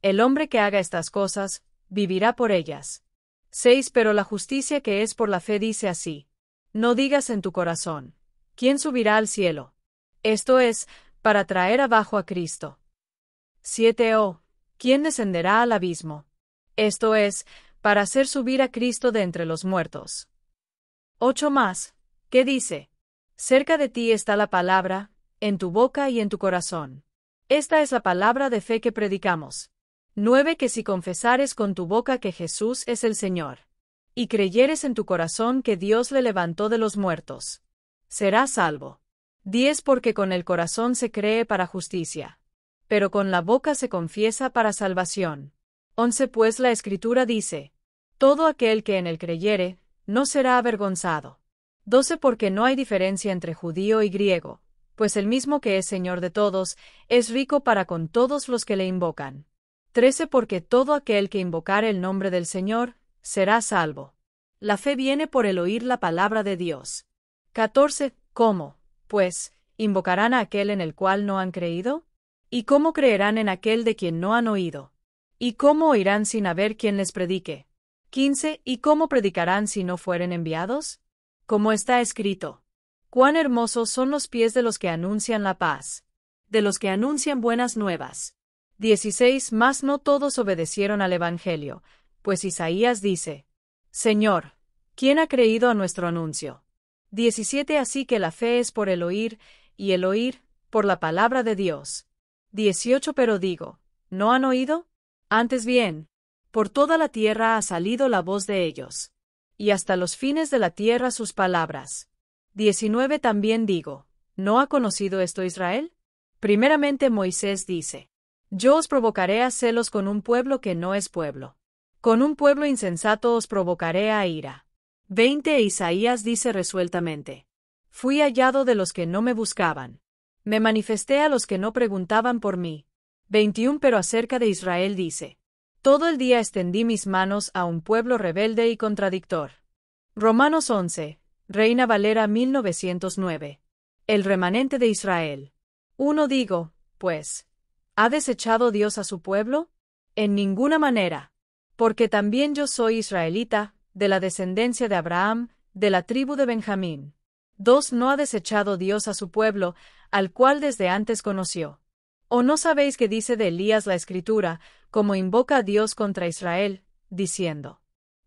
el hombre que haga estas cosas, vivirá por ellas. 6 Pero la justicia que es por la fe dice así: no digas en tu corazón, ¿quién subirá al cielo? Esto es, para traer abajo a Cristo. 7 Oh, ¿quién descenderá al abismo? Esto es, para hacer subir a Cristo de entre los muertos. 8 Más, ¿qué dice? Cerca de ti está la palabra, en tu boca y en tu corazón. Esta es la palabra de fe que predicamos. 9 Que si confesares con tu boca que Jesús es el Señor, y creyeres en tu corazón que Dios le levantó de los muertos, serás salvo. 10 Porque con el corazón se cree para justicia, pero con la boca se confiesa para salvación. 11 Pues la Escritura dice: todo aquel que en él creyere, no será avergonzado. 12 Porque no hay diferencia entre judío y griego, pues el mismo que es Señor de todos, es rico para con todos los que le invocan. 13 Porque todo aquel que invocare el nombre del Señor, será salvo. La fe viene por el oír la palabra de Dios. 14 ¿Cómo, pues, invocarán a aquel en el cual no han creído? ¿Y cómo creerán en aquel de quien no han oído? ¿Y cómo oirán sin haber quien les predique? 15 ¿Y cómo predicarán si no fueren enviados? Como está escrito: cuán hermosos son los pies de los que anuncian la paz, de los que anuncian buenas nuevas. 16 Mas no todos obedecieron al Evangelio, pues Isaías dice: Señor, ¿quién ha creído a nuestro anuncio? 17 Así que la fe es por el oír, y el oír, por la palabra de Dios. 18 Pero digo, ¿no han oído? Antes bien, por toda la tierra ha salido la voz de ellos, y hasta los fines de la tierra sus palabras. 19 También digo, ¿No ha conocido esto Israel? Primeramente Moisés dice: Yo os provocaré a celos con un pueblo que no es pueblo. Con un pueblo insensato os provocaré a ira. 20 Isaías dice resueltamente: Fui hallado de los que no me buscaban. Me manifesté a los que no preguntaban por mí. 21 Pero acerca de Israel dice: Todo el día extendí mis manos a un pueblo rebelde y contradictor. Romanos 11, Reina Valera 1909. El remanente de Israel. Digo, pues, ¿ha desechado Dios a su pueblo? En ninguna manera. Porque también yo soy israelita, de la descendencia de Abraham, de la tribu de Benjamín. 2 No ha desechado Dios a su pueblo, al cual desde antes conoció. ¿O no sabéis que dice de Elías la Escritura, como invoca a Dios contra Israel, diciendo: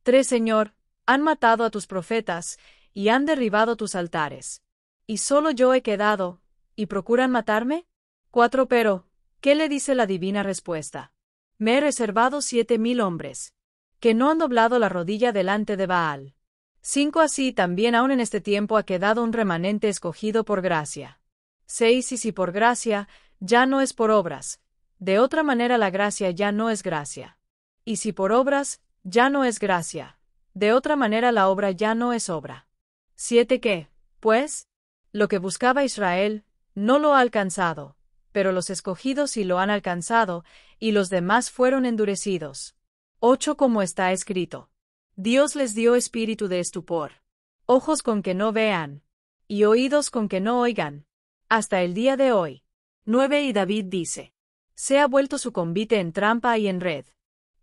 3 Señor, han matado a tus profetas, y han derribado tus altares. Y solo yo he quedado, ¿y procuran matarme? 4 Pero, ¿qué le dice la divina respuesta? Me he reservado 7,000 hombres, que no han doblado la rodilla delante de Baal. 5 Así también aún en este tiempo ha quedado un remanente escogido por gracia. 6 Y si por gracia, ya no es por obras. De otra manera la gracia ya no es gracia. Y si por obras, ya no es gracia. De otra manera la obra ya no es obra. 7 ¿Qué, pues? Lo que buscaba Israel, no lo ha alcanzado, pero los escogidos sí lo han alcanzado, y los demás fueron endurecidos. 8 Como está escrito: Dios les dio espíritu de estupor, ojos con que no vean, y oídos con que no oigan, hasta el día de hoy. 9 Y David dice: Se ha vuelto su convite en trampa y en red,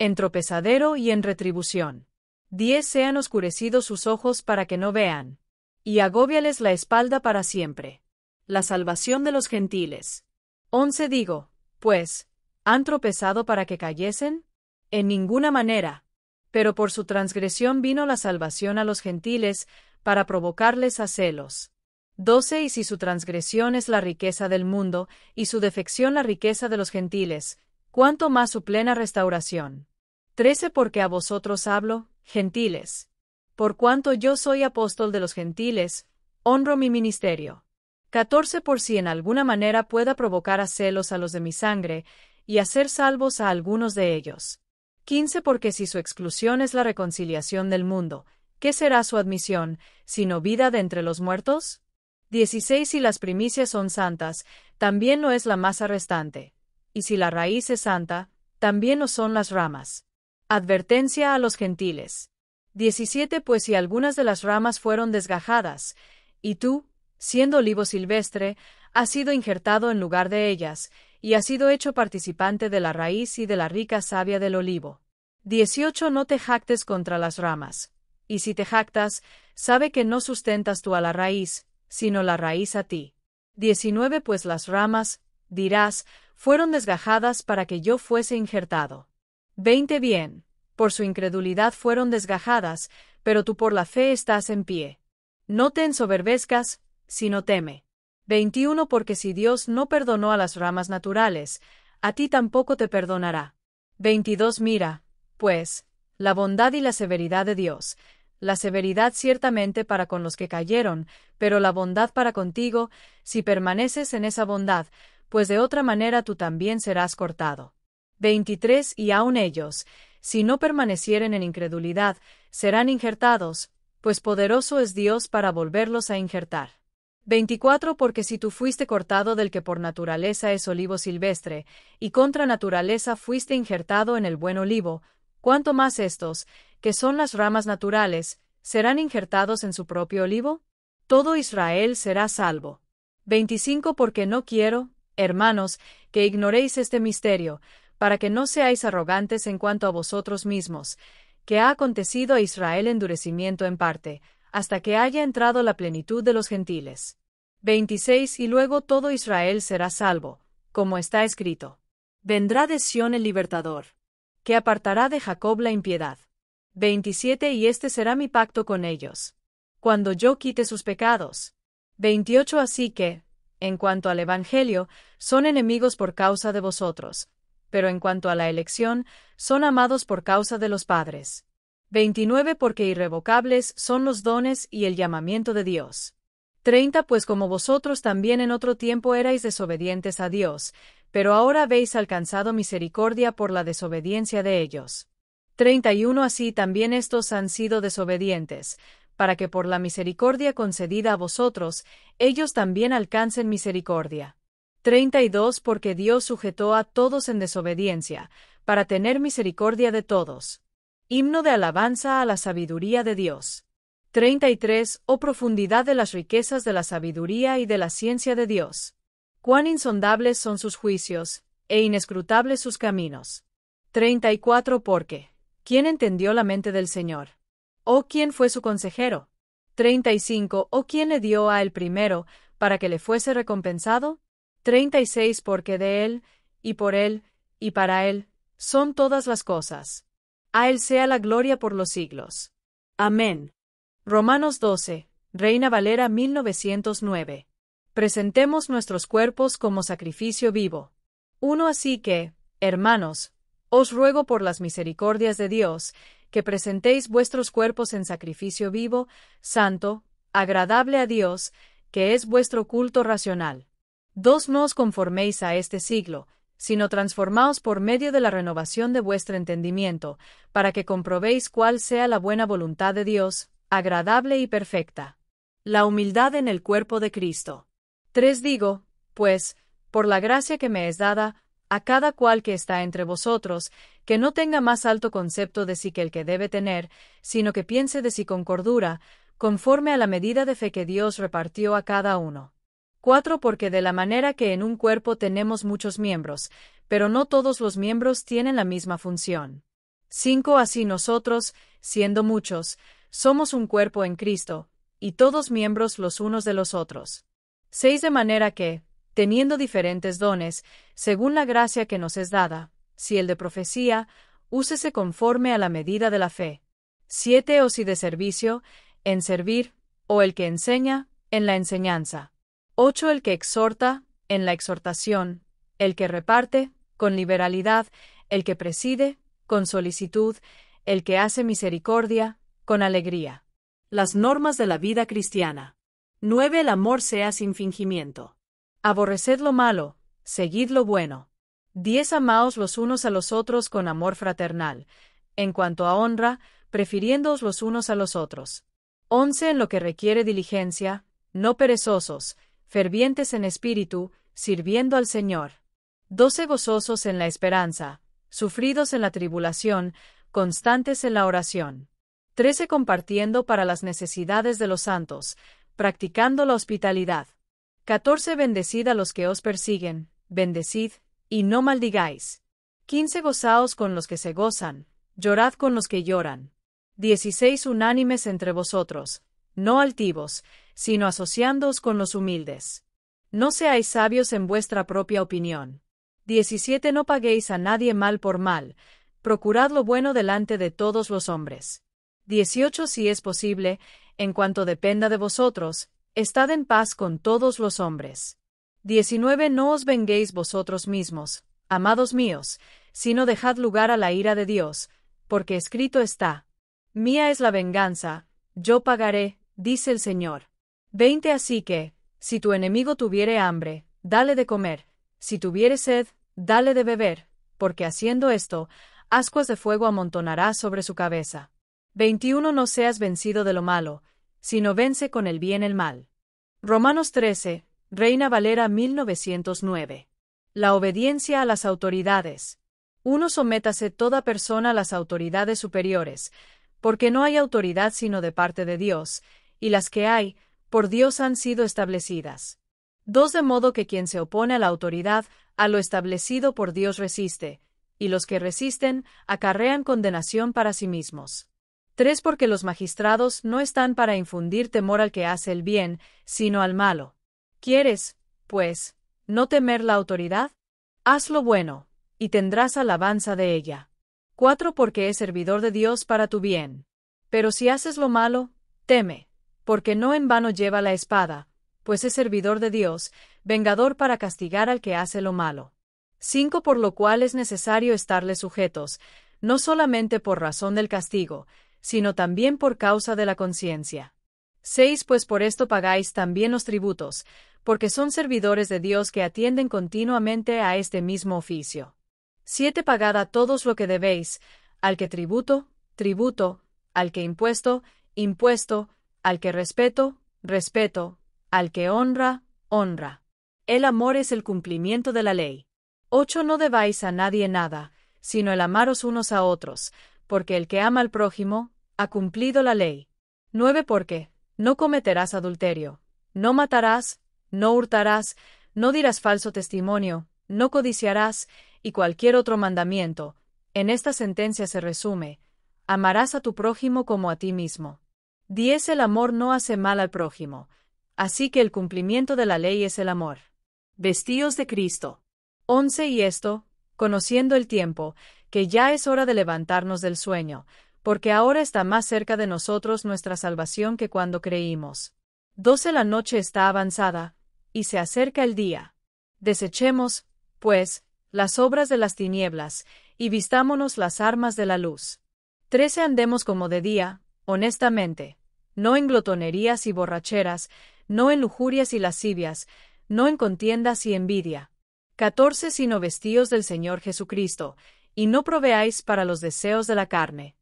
en tropezadero y en retribución. 10 Se han oscurecido sus ojos para que no vean, y agóbiales la espalda para siempre. La salvación de los gentiles. 11 Digo, pues, ¿han tropezado para que cayesen? En ninguna manera. Pero por su transgresión vino la salvación a los gentiles, para provocarles a celos. 12 Y si su transgresión es la riqueza del mundo, y su defección la riqueza de los gentiles, ¿cuánto más su plena restauración? 13 Porque a vosotros hablo, gentiles. Por cuanto yo soy apóstol de los gentiles, honro mi ministerio. 14 Por si en alguna manera pueda provocar a celos a los de mi sangre, y hacer salvos a algunos de ellos. 15 Porque si su exclusión es la reconciliación del mundo, ¿qué será su admisión, sino vida de entre los muertos? 16 Si las primicias son santas, también lo es la masa restante. Y si la raíz es santa, también lo son las ramas. Advertencia a los gentiles. 17 Pues si algunas de las ramas fueron desgajadas, y tú, siendo olivo silvestre, has sido injertado en lugar de ellas, y has sido hecho participante de la raíz y de la rica savia del olivo. 18 No te jactes contra las ramas. Y si te jactas, sabe que no sustentas tú a la raíz, sino la raíz a ti. 19 Pues las ramas, dirás, fueron desgajadas para que yo fuese injertado. 20 Bien, por su incredulidad fueron desgajadas, pero tú por la fe estás en pie. No te ensoberbezcas, sino teme. 21 Porque si Dios no perdonó a las ramas naturales, a ti tampoco te perdonará. 22 Mira, pues, la bondad y la severidad de Dios. La severidad ciertamente para con los que cayeron, pero la bondad para contigo, si permaneces en esa bondad, pues de otra manera tú también serás cortado. 23 Y aun ellos, si no permanecieren en incredulidad, serán injertados, pues poderoso es Dios para volverlos a injertar. 24 Porque si tú fuiste cortado del que por naturaleza es olivo silvestre, y contra naturaleza fuiste injertado en el buen olivo, ¿cuánto más estos, que son las ramas naturales, serán injertados en su propio olivo? Todo Israel será salvo. 25 Porque no quiero, hermanos, que ignoréis este misterio, para que no seáis arrogantes en cuanto a vosotros mismos, que ha acontecido a Israel endurecimiento en parte, hasta que haya entrado la plenitud de los gentiles. 26 Y luego todo Israel será salvo, como está escrito: Vendrá de Sión el libertador, que apartará de Jacob la impiedad. 27 Y este será mi pacto con ellos, cuando yo quite sus pecados. 28 Así que, en cuanto al Evangelio, son enemigos por causa de vosotros, pero en cuanto a la elección, son amados por causa de los padres. 29 Porque irrevocables son los dones y el llamamiento de Dios. 30 Pues como vosotros también en otro tiempo erais desobedientes a Dios, pero ahora habéis alcanzado misericordia por la desobediencia de ellos. 31 Así también estos han sido desobedientes, para que por la misericordia concedida a vosotros, ellos también alcancen misericordia. 32 Porque Dios sujetó a todos en desobediencia, para tener misericordia de todos. Himno de alabanza a la sabiduría de Dios. 33 Oh profundidad de las riquezas de la sabiduría y de la ciencia de Dios. Cuán insondables son sus juicios, e inescrutables sus caminos. 34 Porque, ¿quién entendió la mente del Señor? ¿O quién fue su consejero? 35 ¿O quién le dio a él primero, para que le fuese recompensado? 36 Porque de él, y por él, y para él, son todas las cosas. A él sea la gloria por los siglos. Amén. Romanos 12, Reina Valera 1909. Presentemos nuestros cuerpos como sacrificio vivo. 1 Así que, hermanos, os ruego por las misericordias de Dios, que presentéis vuestros cuerpos en sacrificio vivo, santo, agradable a Dios, que es vuestro culto racional. 2 No os conforméis a este siglo, sino transformaos por medio de la renovación de vuestro entendimiento, para que comprobéis cuál sea la buena voluntad de Dios, agradable y perfecta. La humildad en el cuerpo de Cristo. 3 Digo, pues, por la gracia que me es dada, a cada cual que está entre vosotros, que no tenga más alto concepto de sí que el que debe tener, sino que piense de sí con cordura, conforme a la medida de fe que Dios repartió a cada uno. 4 Porque de la manera que en un cuerpo tenemos muchos miembros, pero no todos los miembros tienen la misma función. 5 Así nosotros, siendo muchos, somos un cuerpo en Cristo, y todos miembros los unos de los otros. 6 De manera que, teniendo diferentes dones, según la gracia que nos es dada, si el de profecía, úsese conforme a la medida de la fe. 7 O si de servicio, en servir, o el que enseña, en la enseñanza. 8 El que exhorta, en la exhortación, el que reparte, con liberalidad, el que preside, con solicitud, el que hace misericordia, con alegría. Las normas de la vida cristiana. 9 El amor sea sin fingimiento. Aborreced lo malo, seguid lo bueno. 10 Amaos los unos a los otros con amor fraternal, en cuanto a honra, prefiriéndoos los unos a los otros. 11 En lo que requiere diligencia, no perezosos, fervientes en espíritu, sirviendo al Señor. 12 Gozosos en la esperanza, sufridos en la tribulación, constantes en la oración. 13 Compartiendo para las necesidades de los santos, practicando la hospitalidad. 14 Bendecid a los que os persiguen, bendecid, y no maldigáis. 15 Gozaos con los que se gozan, llorad con los que lloran. 16 Unánimes entre vosotros, no altivos, sino asociándoos con los humildes. No seáis sabios en vuestra propia opinión. 17 No paguéis a nadie mal por mal, procurad lo bueno delante de todos los hombres. 18 Si es posible, en cuanto dependa de vosotros, estad en paz con todos los hombres. 19 No os venguéis vosotros mismos, amados míos, sino dejad lugar a la ira de Dios, porque escrito está: Mía es la venganza, yo pagaré, dice el Señor. 20 Así que, si tu enemigo tuviere hambre, dale de comer, si tuviere sed, dale de beber, porque haciendo esto, ascuas de fuego amontonará sobre su cabeza. 21 No seas vencido de lo malo, sino vence con el bien el mal. Romanos 13, Reina Valera 1909. La obediencia a las autoridades. 1 Sométase toda persona a las autoridades superiores, porque no hay autoridad sino de parte de Dios, y las que hay, por Dios han sido establecidas. 2 De modo que quien se opone a la autoridad, a lo establecido por Dios resiste, y los que resisten, acarrean condenación para sí mismos. 3 Porque los magistrados no están para infundir temor al que hace el bien, sino al malo. ¿Quieres, pues, no temer la autoridad? Haz lo bueno, y tendrás alabanza de ella. 4 Porque es servidor de Dios para tu bien. Pero si haces lo malo, teme, porque no en vano lleva la espada, pues es servidor de Dios, vengador para castigar al que hace lo malo. 5 Por lo cual es necesario estarle sujetos, no solamente por razón del castigo, sino también por causa de la conciencia. 6 Pues por esto pagáis también los tributos, porque son servidores de Dios que atienden continuamente a este mismo oficio. 7 Pagad a todos lo que debéis, al que tributo, tributo, al que impuesto, impuesto, al que respeto, respeto, al que honra, honra. El amor es el cumplimiento de la ley. 8 No debáis a nadie nada, sino el amaros unos a otros, porque el que ama al prójimo, ha cumplido la ley. 9 Porque no cometerás adulterio, no matarás, no hurtarás, no dirás falso testimonio, no codiciarás, y cualquier otro mandamiento. En esta sentencia se resume: amarás a tu prójimo como a ti mismo. 10 El amor no hace mal al prójimo, así que el cumplimiento de la ley es el amor. Vestíos de Cristo. 11 Y esto, conociendo el tiempo, que ya es hora de levantarnos del sueño, porque ahora está más cerca de nosotros nuestra salvación que cuando creímos. 12 La noche está avanzada, y se acerca el día. Desechemos, pues, las obras de las tinieblas, y vistámonos las armas de la luz. 13 Andemos como de día, honestamente, no en glotonerías y borracheras, no en lujurias y lascivias, no en contiendas y envidia. 14 Sino vestíos del Señor Jesucristo, y no proveáis para los deseos de la carne.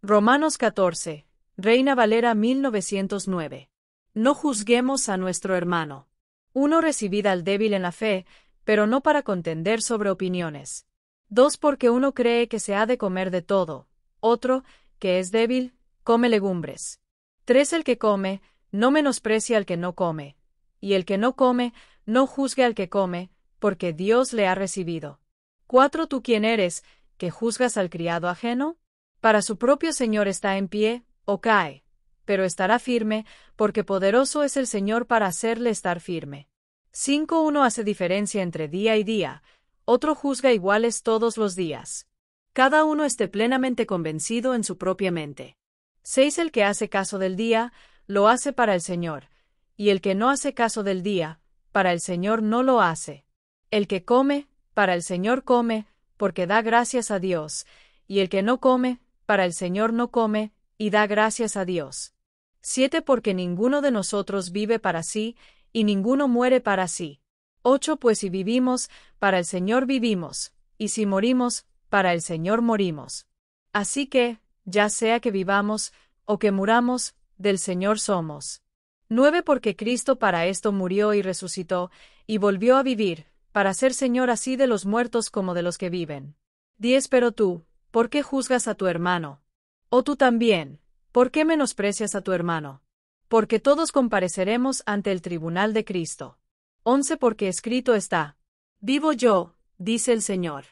Romanos 14, Reina Valera 1909. No juzguemos a nuestro hermano. 1 Recibid al débil en la fe, pero no para contender sobre opiniones. 2 Porque uno cree que se ha de comer de todo, otro, que es débil, come legumbres. 3 El que come, no menosprecia al que no come, y el que no come, no juzgue al que come, porque Dios le ha recibido. 4 ¿Tú quién eres, que juzgas al criado ajeno? Para su propio Señor está en pie, o cae, pero estará firme, porque poderoso es el Señor para hacerle estar firme. 5 Uno hace diferencia entre día y día, otro juzga iguales todos los días. Cada uno esté plenamente convencido en su propia mente. 6 El que hace caso del día, lo hace para el Señor, y el que no hace caso del día, para el Señor no lo hace. El que come, para el Señor come, porque da gracias a Dios, y el que no come, para el Señor no come, y da gracias a Dios. 7 Porque ninguno de nosotros vive para sí, y ninguno muere para sí. 8 Pues si vivimos, para el Señor vivimos, y si morimos, para el Señor morimos. Así que, ya sea que vivamos, o que muramos, del Señor somos. 9 Porque Cristo para esto murió y resucitó, y volvió a vivir, para ser Señor así de los muertos como de los que viven. 10 Pero tú, ¿por qué juzgas a tu hermano? O tú también, ¿por qué menosprecias a tu hermano? Porque todos compareceremos ante el tribunal de Cristo. 11 Porque escrito está: vivo yo, dice el Señor,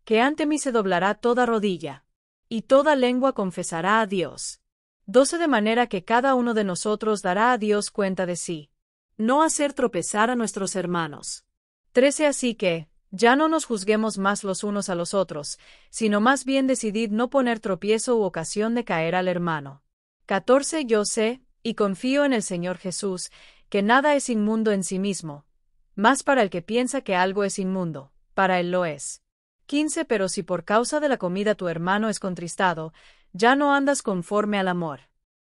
que ante mí se doblará toda rodilla, y toda lengua confesará a Dios. 12 De manera que cada uno de nosotros dará a Dios cuenta de sí. No hacer tropezar a nuestros hermanos. 13 Así que, ya no nos juzguemos más los unos a los otros, sino más bien decidid no poner tropiezo u ocasión de caer al hermano. 14 Yo sé, y confío en el Señor Jesús, que nada es inmundo en sí mismo, mas para el que piensa que algo es inmundo, para él lo es. 15 Pero si por causa de la comida tu hermano es contristado, ya no andas conforme al amor.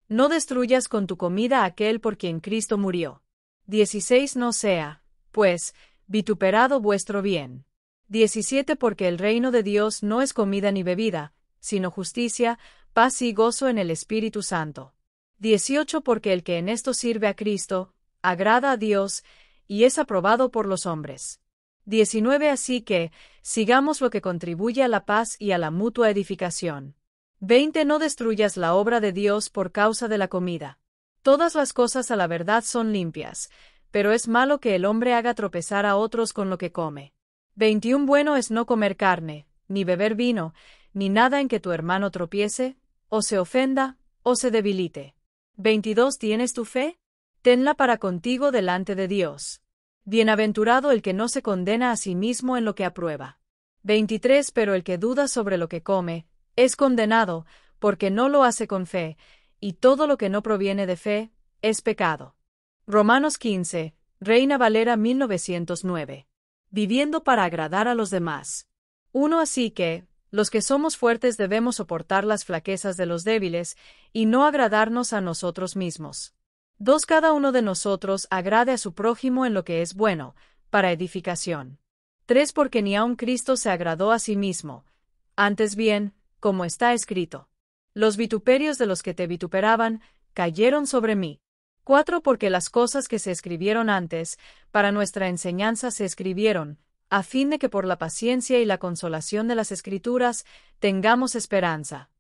No destruyas con tu comida a aquel por quien Cristo murió. 16 No sea, pues, vituperado vuestro bien. 17 Porque el reino de Dios no es comida ni bebida, sino justicia, paz y gozo en el Espíritu Santo. 18 Porque el que en esto sirve a Cristo, agrada a Dios, y es aprobado por los hombres. 19 Así que, sigamos lo que contribuye a la paz y a la mutua edificación. 20 No destruyas la obra de Dios por causa de la comida. Todas las cosas a la verdad son limpias, pero es malo que el hombre haga tropezar a otros con lo que come. 21 Bueno es no comer carne, ni beber vino, ni nada en que tu hermano tropiece, o se ofenda, o se debilite. 22 ¿Tienes tu fe? Tenla para contigo delante de Dios. Bienaventurado el que no se condena a sí mismo en lo que aprueba. 23 Pero el que duda sobre lo que come, es condenado, porque no lo hace con fe, y todo lo que no proviene de fe, es pecado. Romanos 15, Reina Valera 1909. Viviendo para agradar a los demás. 1 Así que, los que somos fuertes debemos soportar las flaquezas de los débiles, y no agradarnos a nosotros mismos. 2 Cada uno de nosotros agrade a su prójimo en lo que es bueno, para edificación. 3 Porque ni aun Cristo se agradó a sí mismo. Antes bien, como está escrito: los vituperios de los que te vituperaban, cayeron sobre mí. 4 Porque las cosas que se escribieron antes, para nuestra enseñanza se escribieron, a fin de que por la paciencia y la consolación de las Escrituras, tengamos esperanza.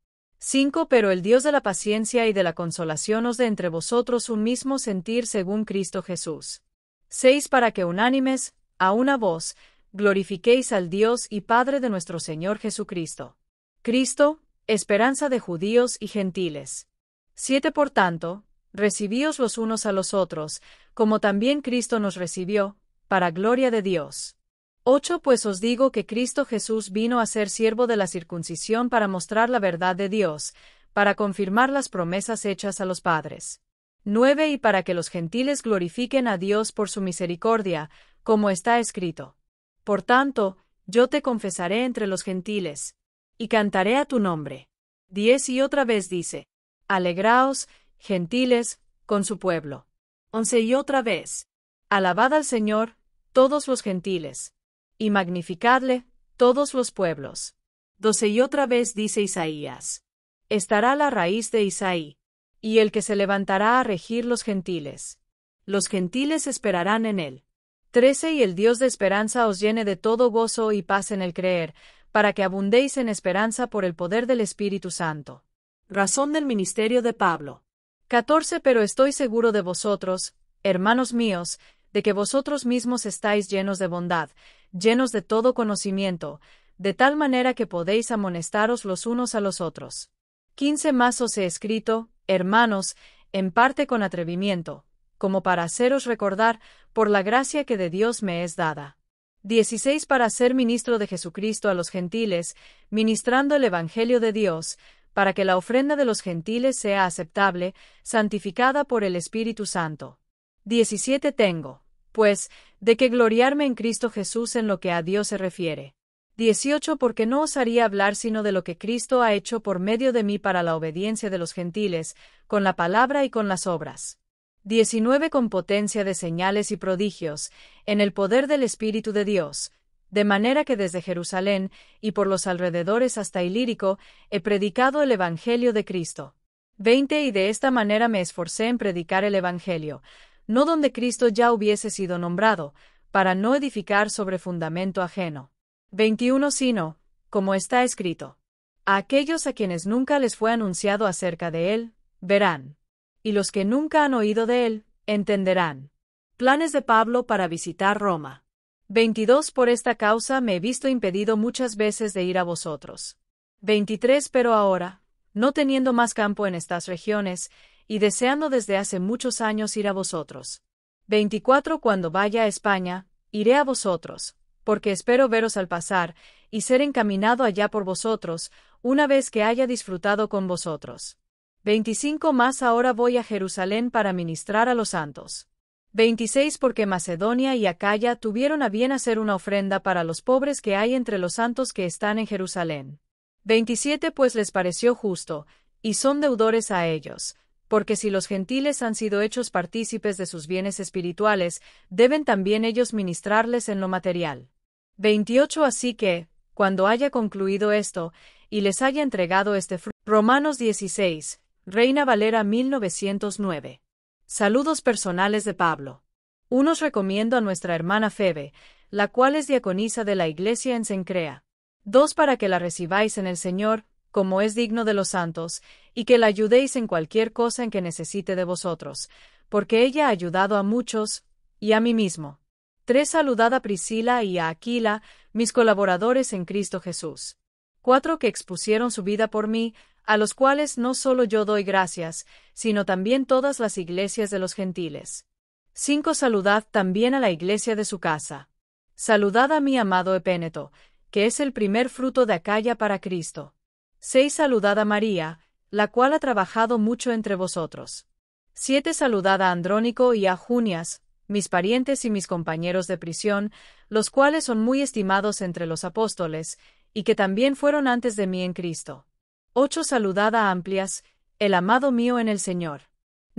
5 Pero el Dios de la paciencia y de la consolación os dé entre vosotros un mismo sentir según Cristo Jesús. 6 Para que unánimes, a una voz, glorifiquéis al Dios y Padre de nuestro Señor Jesucristo. Cristo, esperanza de judíos y gentiles. 7 Por tanto, recibíos los unos a los otros, como también Cristo nos recibió, para gloria de Dios. 8 Pues os digo que Cristo Jesús vino a ser siervo de la circuncisión para mostrar la verdad de Dios, para confirmar las promesas hechas a los padres. 9 Y para que los gentiles glorifiquen a Dios por su misericordia, como está escrito: por tanto, yo te confesaré entre los gentiles, y cantaré a tu nombre. 10 Y otra vez dice: alegraos, gentiles, con su pueblo. 11 Y otra vez: alabad al Señor, todos los gentiles, y magnificadle, todos los pueblos. 12 Y otra vez dice Isaías: estará la raíz de Isaí, y el que se levantará a regir los gentiles. Los gentiles esperarán en él. 13 Y el Dios de esperanza os llene de todo gozo y paz en el creer, para que abundéis en esperanza por el poder del Espíritu Santo. Razón del ministerio de Pablo. 14 Pero estoy seguro de vosotros, hermanos míos, de que vosotros mismos estáis llenos de bondad, llenos de todo conocimiento, de tal manera que podéis amonestaros los unos a los otros. 15 Más os he escrito, hermanos, en parte con atrevimiento, como para haceros recordar, por la gracia que de Dios me es dada. 16 Para ser ministro de Jesucristo a los gentiles, ministrando el Evangelio de Dios, para que la ofrenda de los gentiles sea aceptable, santificada por el Espíritu Santo. 17 Tengo, pues, de que gloriarme en Cristo Jesús en lo que a Dios se refiere. 18 Porque no osaría hablar sino de lo que Cristo ha hecho por medio de mí para la obediencia de los gentiles, con la palabra y con las obras. 19 Con potencia de señales y prodigios, en el poder del Espíritu de Dios, de manera que desde Jerusalén, y por los alrededores hasta Ilírico, he predicado el Evangelio de Cristo. 20 Y de esta manera me esforcé en predicar el Evangelio, no donde Cristo ya hubiese sido nombrado, para no edificar sobre fundamento ajeno. 21 Sino, como está escrito: a aquellos a quienes nunca les fue anunciado acerca de él, verán. Y los que nunca han oído de él, entenderán. Planes de Pablo para visitar Roma. 22 Por esta causa me he visto impedido muchas veces de ir a vosotros. 23 Pero ahora, no teniendo más campo en estas regiones, y deseando desde hace muchos años ir a vosotros. 24 Cuando vaya a España, iré a vosotros, porque espero veros al pasar, y ser encaminado allá por vosotros, una vez que haya disfrutado con vosotros. 25 Más ahora voy a Jerusalén para ministrar a los santos. 26 Porque Macedonia y Acaya tuvieron a bien hacer una ofrenda para los pobres que hay entre los santos que están en Jerusalén. 27 Pues les pareció justo, y son deudores a ellos, porque si los gentiles han sido hechos partícipes de sus bienes espirituales, deben también ellos ministrarles en lo material. 28 Así que, cuando haya concluido esto, y les haya entregado este fruto. Romanos 16, Reina Valera 1909. Saludos personales de Pablo. Unos recomiendo a nuestra hermana Febe, la cual es diaconisa de la iglesia en Cencrea. 2 Para que la recibáis en el Señor, como es digno de los santos, y que la ayudéis en cualquier cosa en que necesite de vosotros, porque ella ha ayudado a muchos, y a mí mismo. 3 Saludad a Priscila y a Aquila, mis colaboradores en Cristo Jesús. 4 Que expusieron su vida por mí, a los cuales no solo yo doy gracias, sino también todas las iglesias de los gentiles. 5 Saludad también a la iglesia de su casa. Saludad a mi amado Epéneto, que es el primer fruto de Acaya para Cristo. 6 Saludad a María, la cual ha trabajado mucho entre vosotros. 7 Saludad a Andrónico y a Junias, mis parientes y mis compañeros de prisión, los cuales son muy estimados entre los apóstoles, y que también fueron antes de mí en Cristo. 8 Saludad a Amplias, el amado mío en el Señor.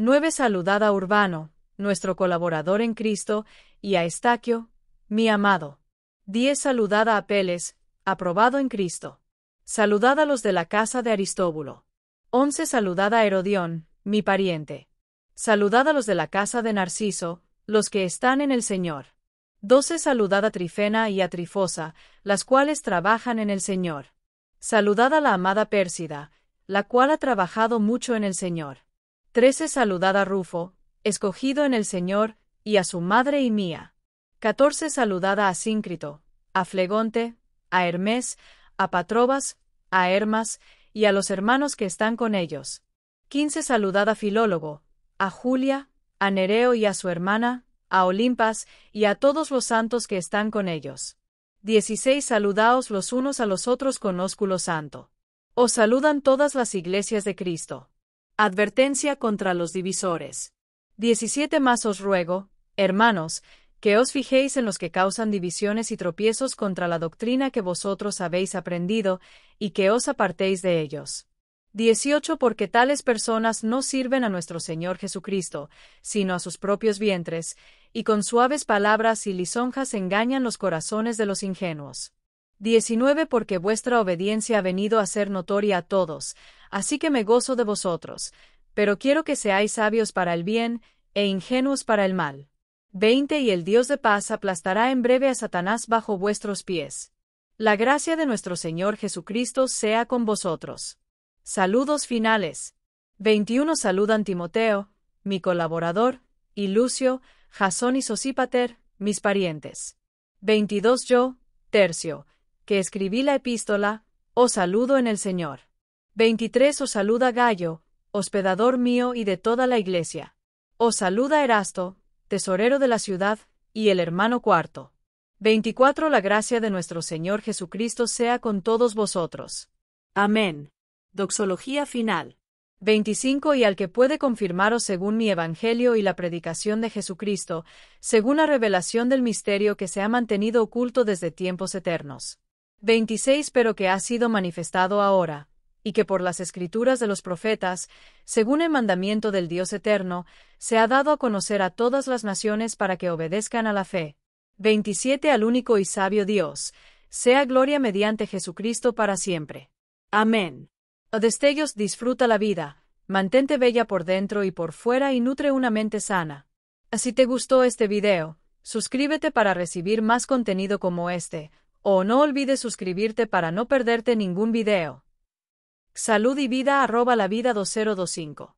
9. Saludad a Urbano, nuestro colaborador en Cristo, y a Estaquio, mi amado. 10. Saludad a Apeles, aprobado en Cristo. Saludad a los de la casa de Aristóbulo. 11. Saludad a Herodión, mi pariente. Saludad a los de la casa de Narciso, los que están en el Señor. 12. Saludad a Trifena y a Trifosa, las cuales trabajan en el Señor. Saludad a la amada Pérsida, la cual ha trabajado mucho en el Señor. 13. Saludad a Rufo, escogido en el Señor, y a su madre y mía. 14. Saludad a Asíncrito, a Flegonte, a Hermes, a Patrobas, a Hermas, y a los hermanos que están con ellos. 15. Saludad a Filólogo, a Julia, a Nereo y a su hermana, a Olimpas, y a todos los santos que están con ellos. 16. Saludaos los unos a los otros con ósculo santo. Os saludan todas las iglesias de Cristo. Advertencia contra los divisores. 17. Más os ruego, hermanos, que os fijéis en los que causan divisiones y tropiezos contra la doctrina que vosotros habéis aprendido, y que os apartéis de ellos. 18. Porque tales personas no sirven a nuestro Señor Jesucristo, sino a sus propios vientres, y con suaves palabras y lisonjas engañan los corazones de los ingenuos. 19. Porque vuestra obediencia ha venido a ser notoria a todos, así que me gozo de vosotros, pero quiero que seáis sabios para el bien, e ingenuos para el mal. 20. Y el Dios de paz aplastará en breve a Satanás bajo vuestros pies. La gracia de nuestro Señor Jesucristo sea con vosotros. Saludos finales. 21. Saludan Timoteo, mi colaborador, y Lucio, Jasón y Sosípater, mis parientes. 22. Yo, Tercio, que escribí la epístola, os saludo en el Señor. 23. Os saluda Gayo, hospedador mío y de toda la iglesia. Os saluda Erasto, tesorero de la ciudad, y el hermano Cuarto. 24. La gracia de nuestro Señor Jesucristo sea con todos vosotros. Amén. Doxología final. 25. Y al que puede confirmaros según mi evangelio y la predicación de Jesucristo, según la revelación del misterio que se ha mantenido oculto desde tiempos eternos. 26. Pero que ha sido manifestado ahora, y que por las escrituras de los profetas, según el mandamiento del Dios eterno, se ha dado a conocer a todas las naciones para que obedezcan a la fe. 27. Al único y sabio Dios, sea gloria mediante Jesucristo para siempre. Amén. A destellos disfruta la vida, mantente bella por dentro y por fuera y nutre una mente sana. Si te gustó este video, suscríbete para recibir más contenido como este, o no olvides suscribirte para no perderte ningún video. Salud y vida @lavida2025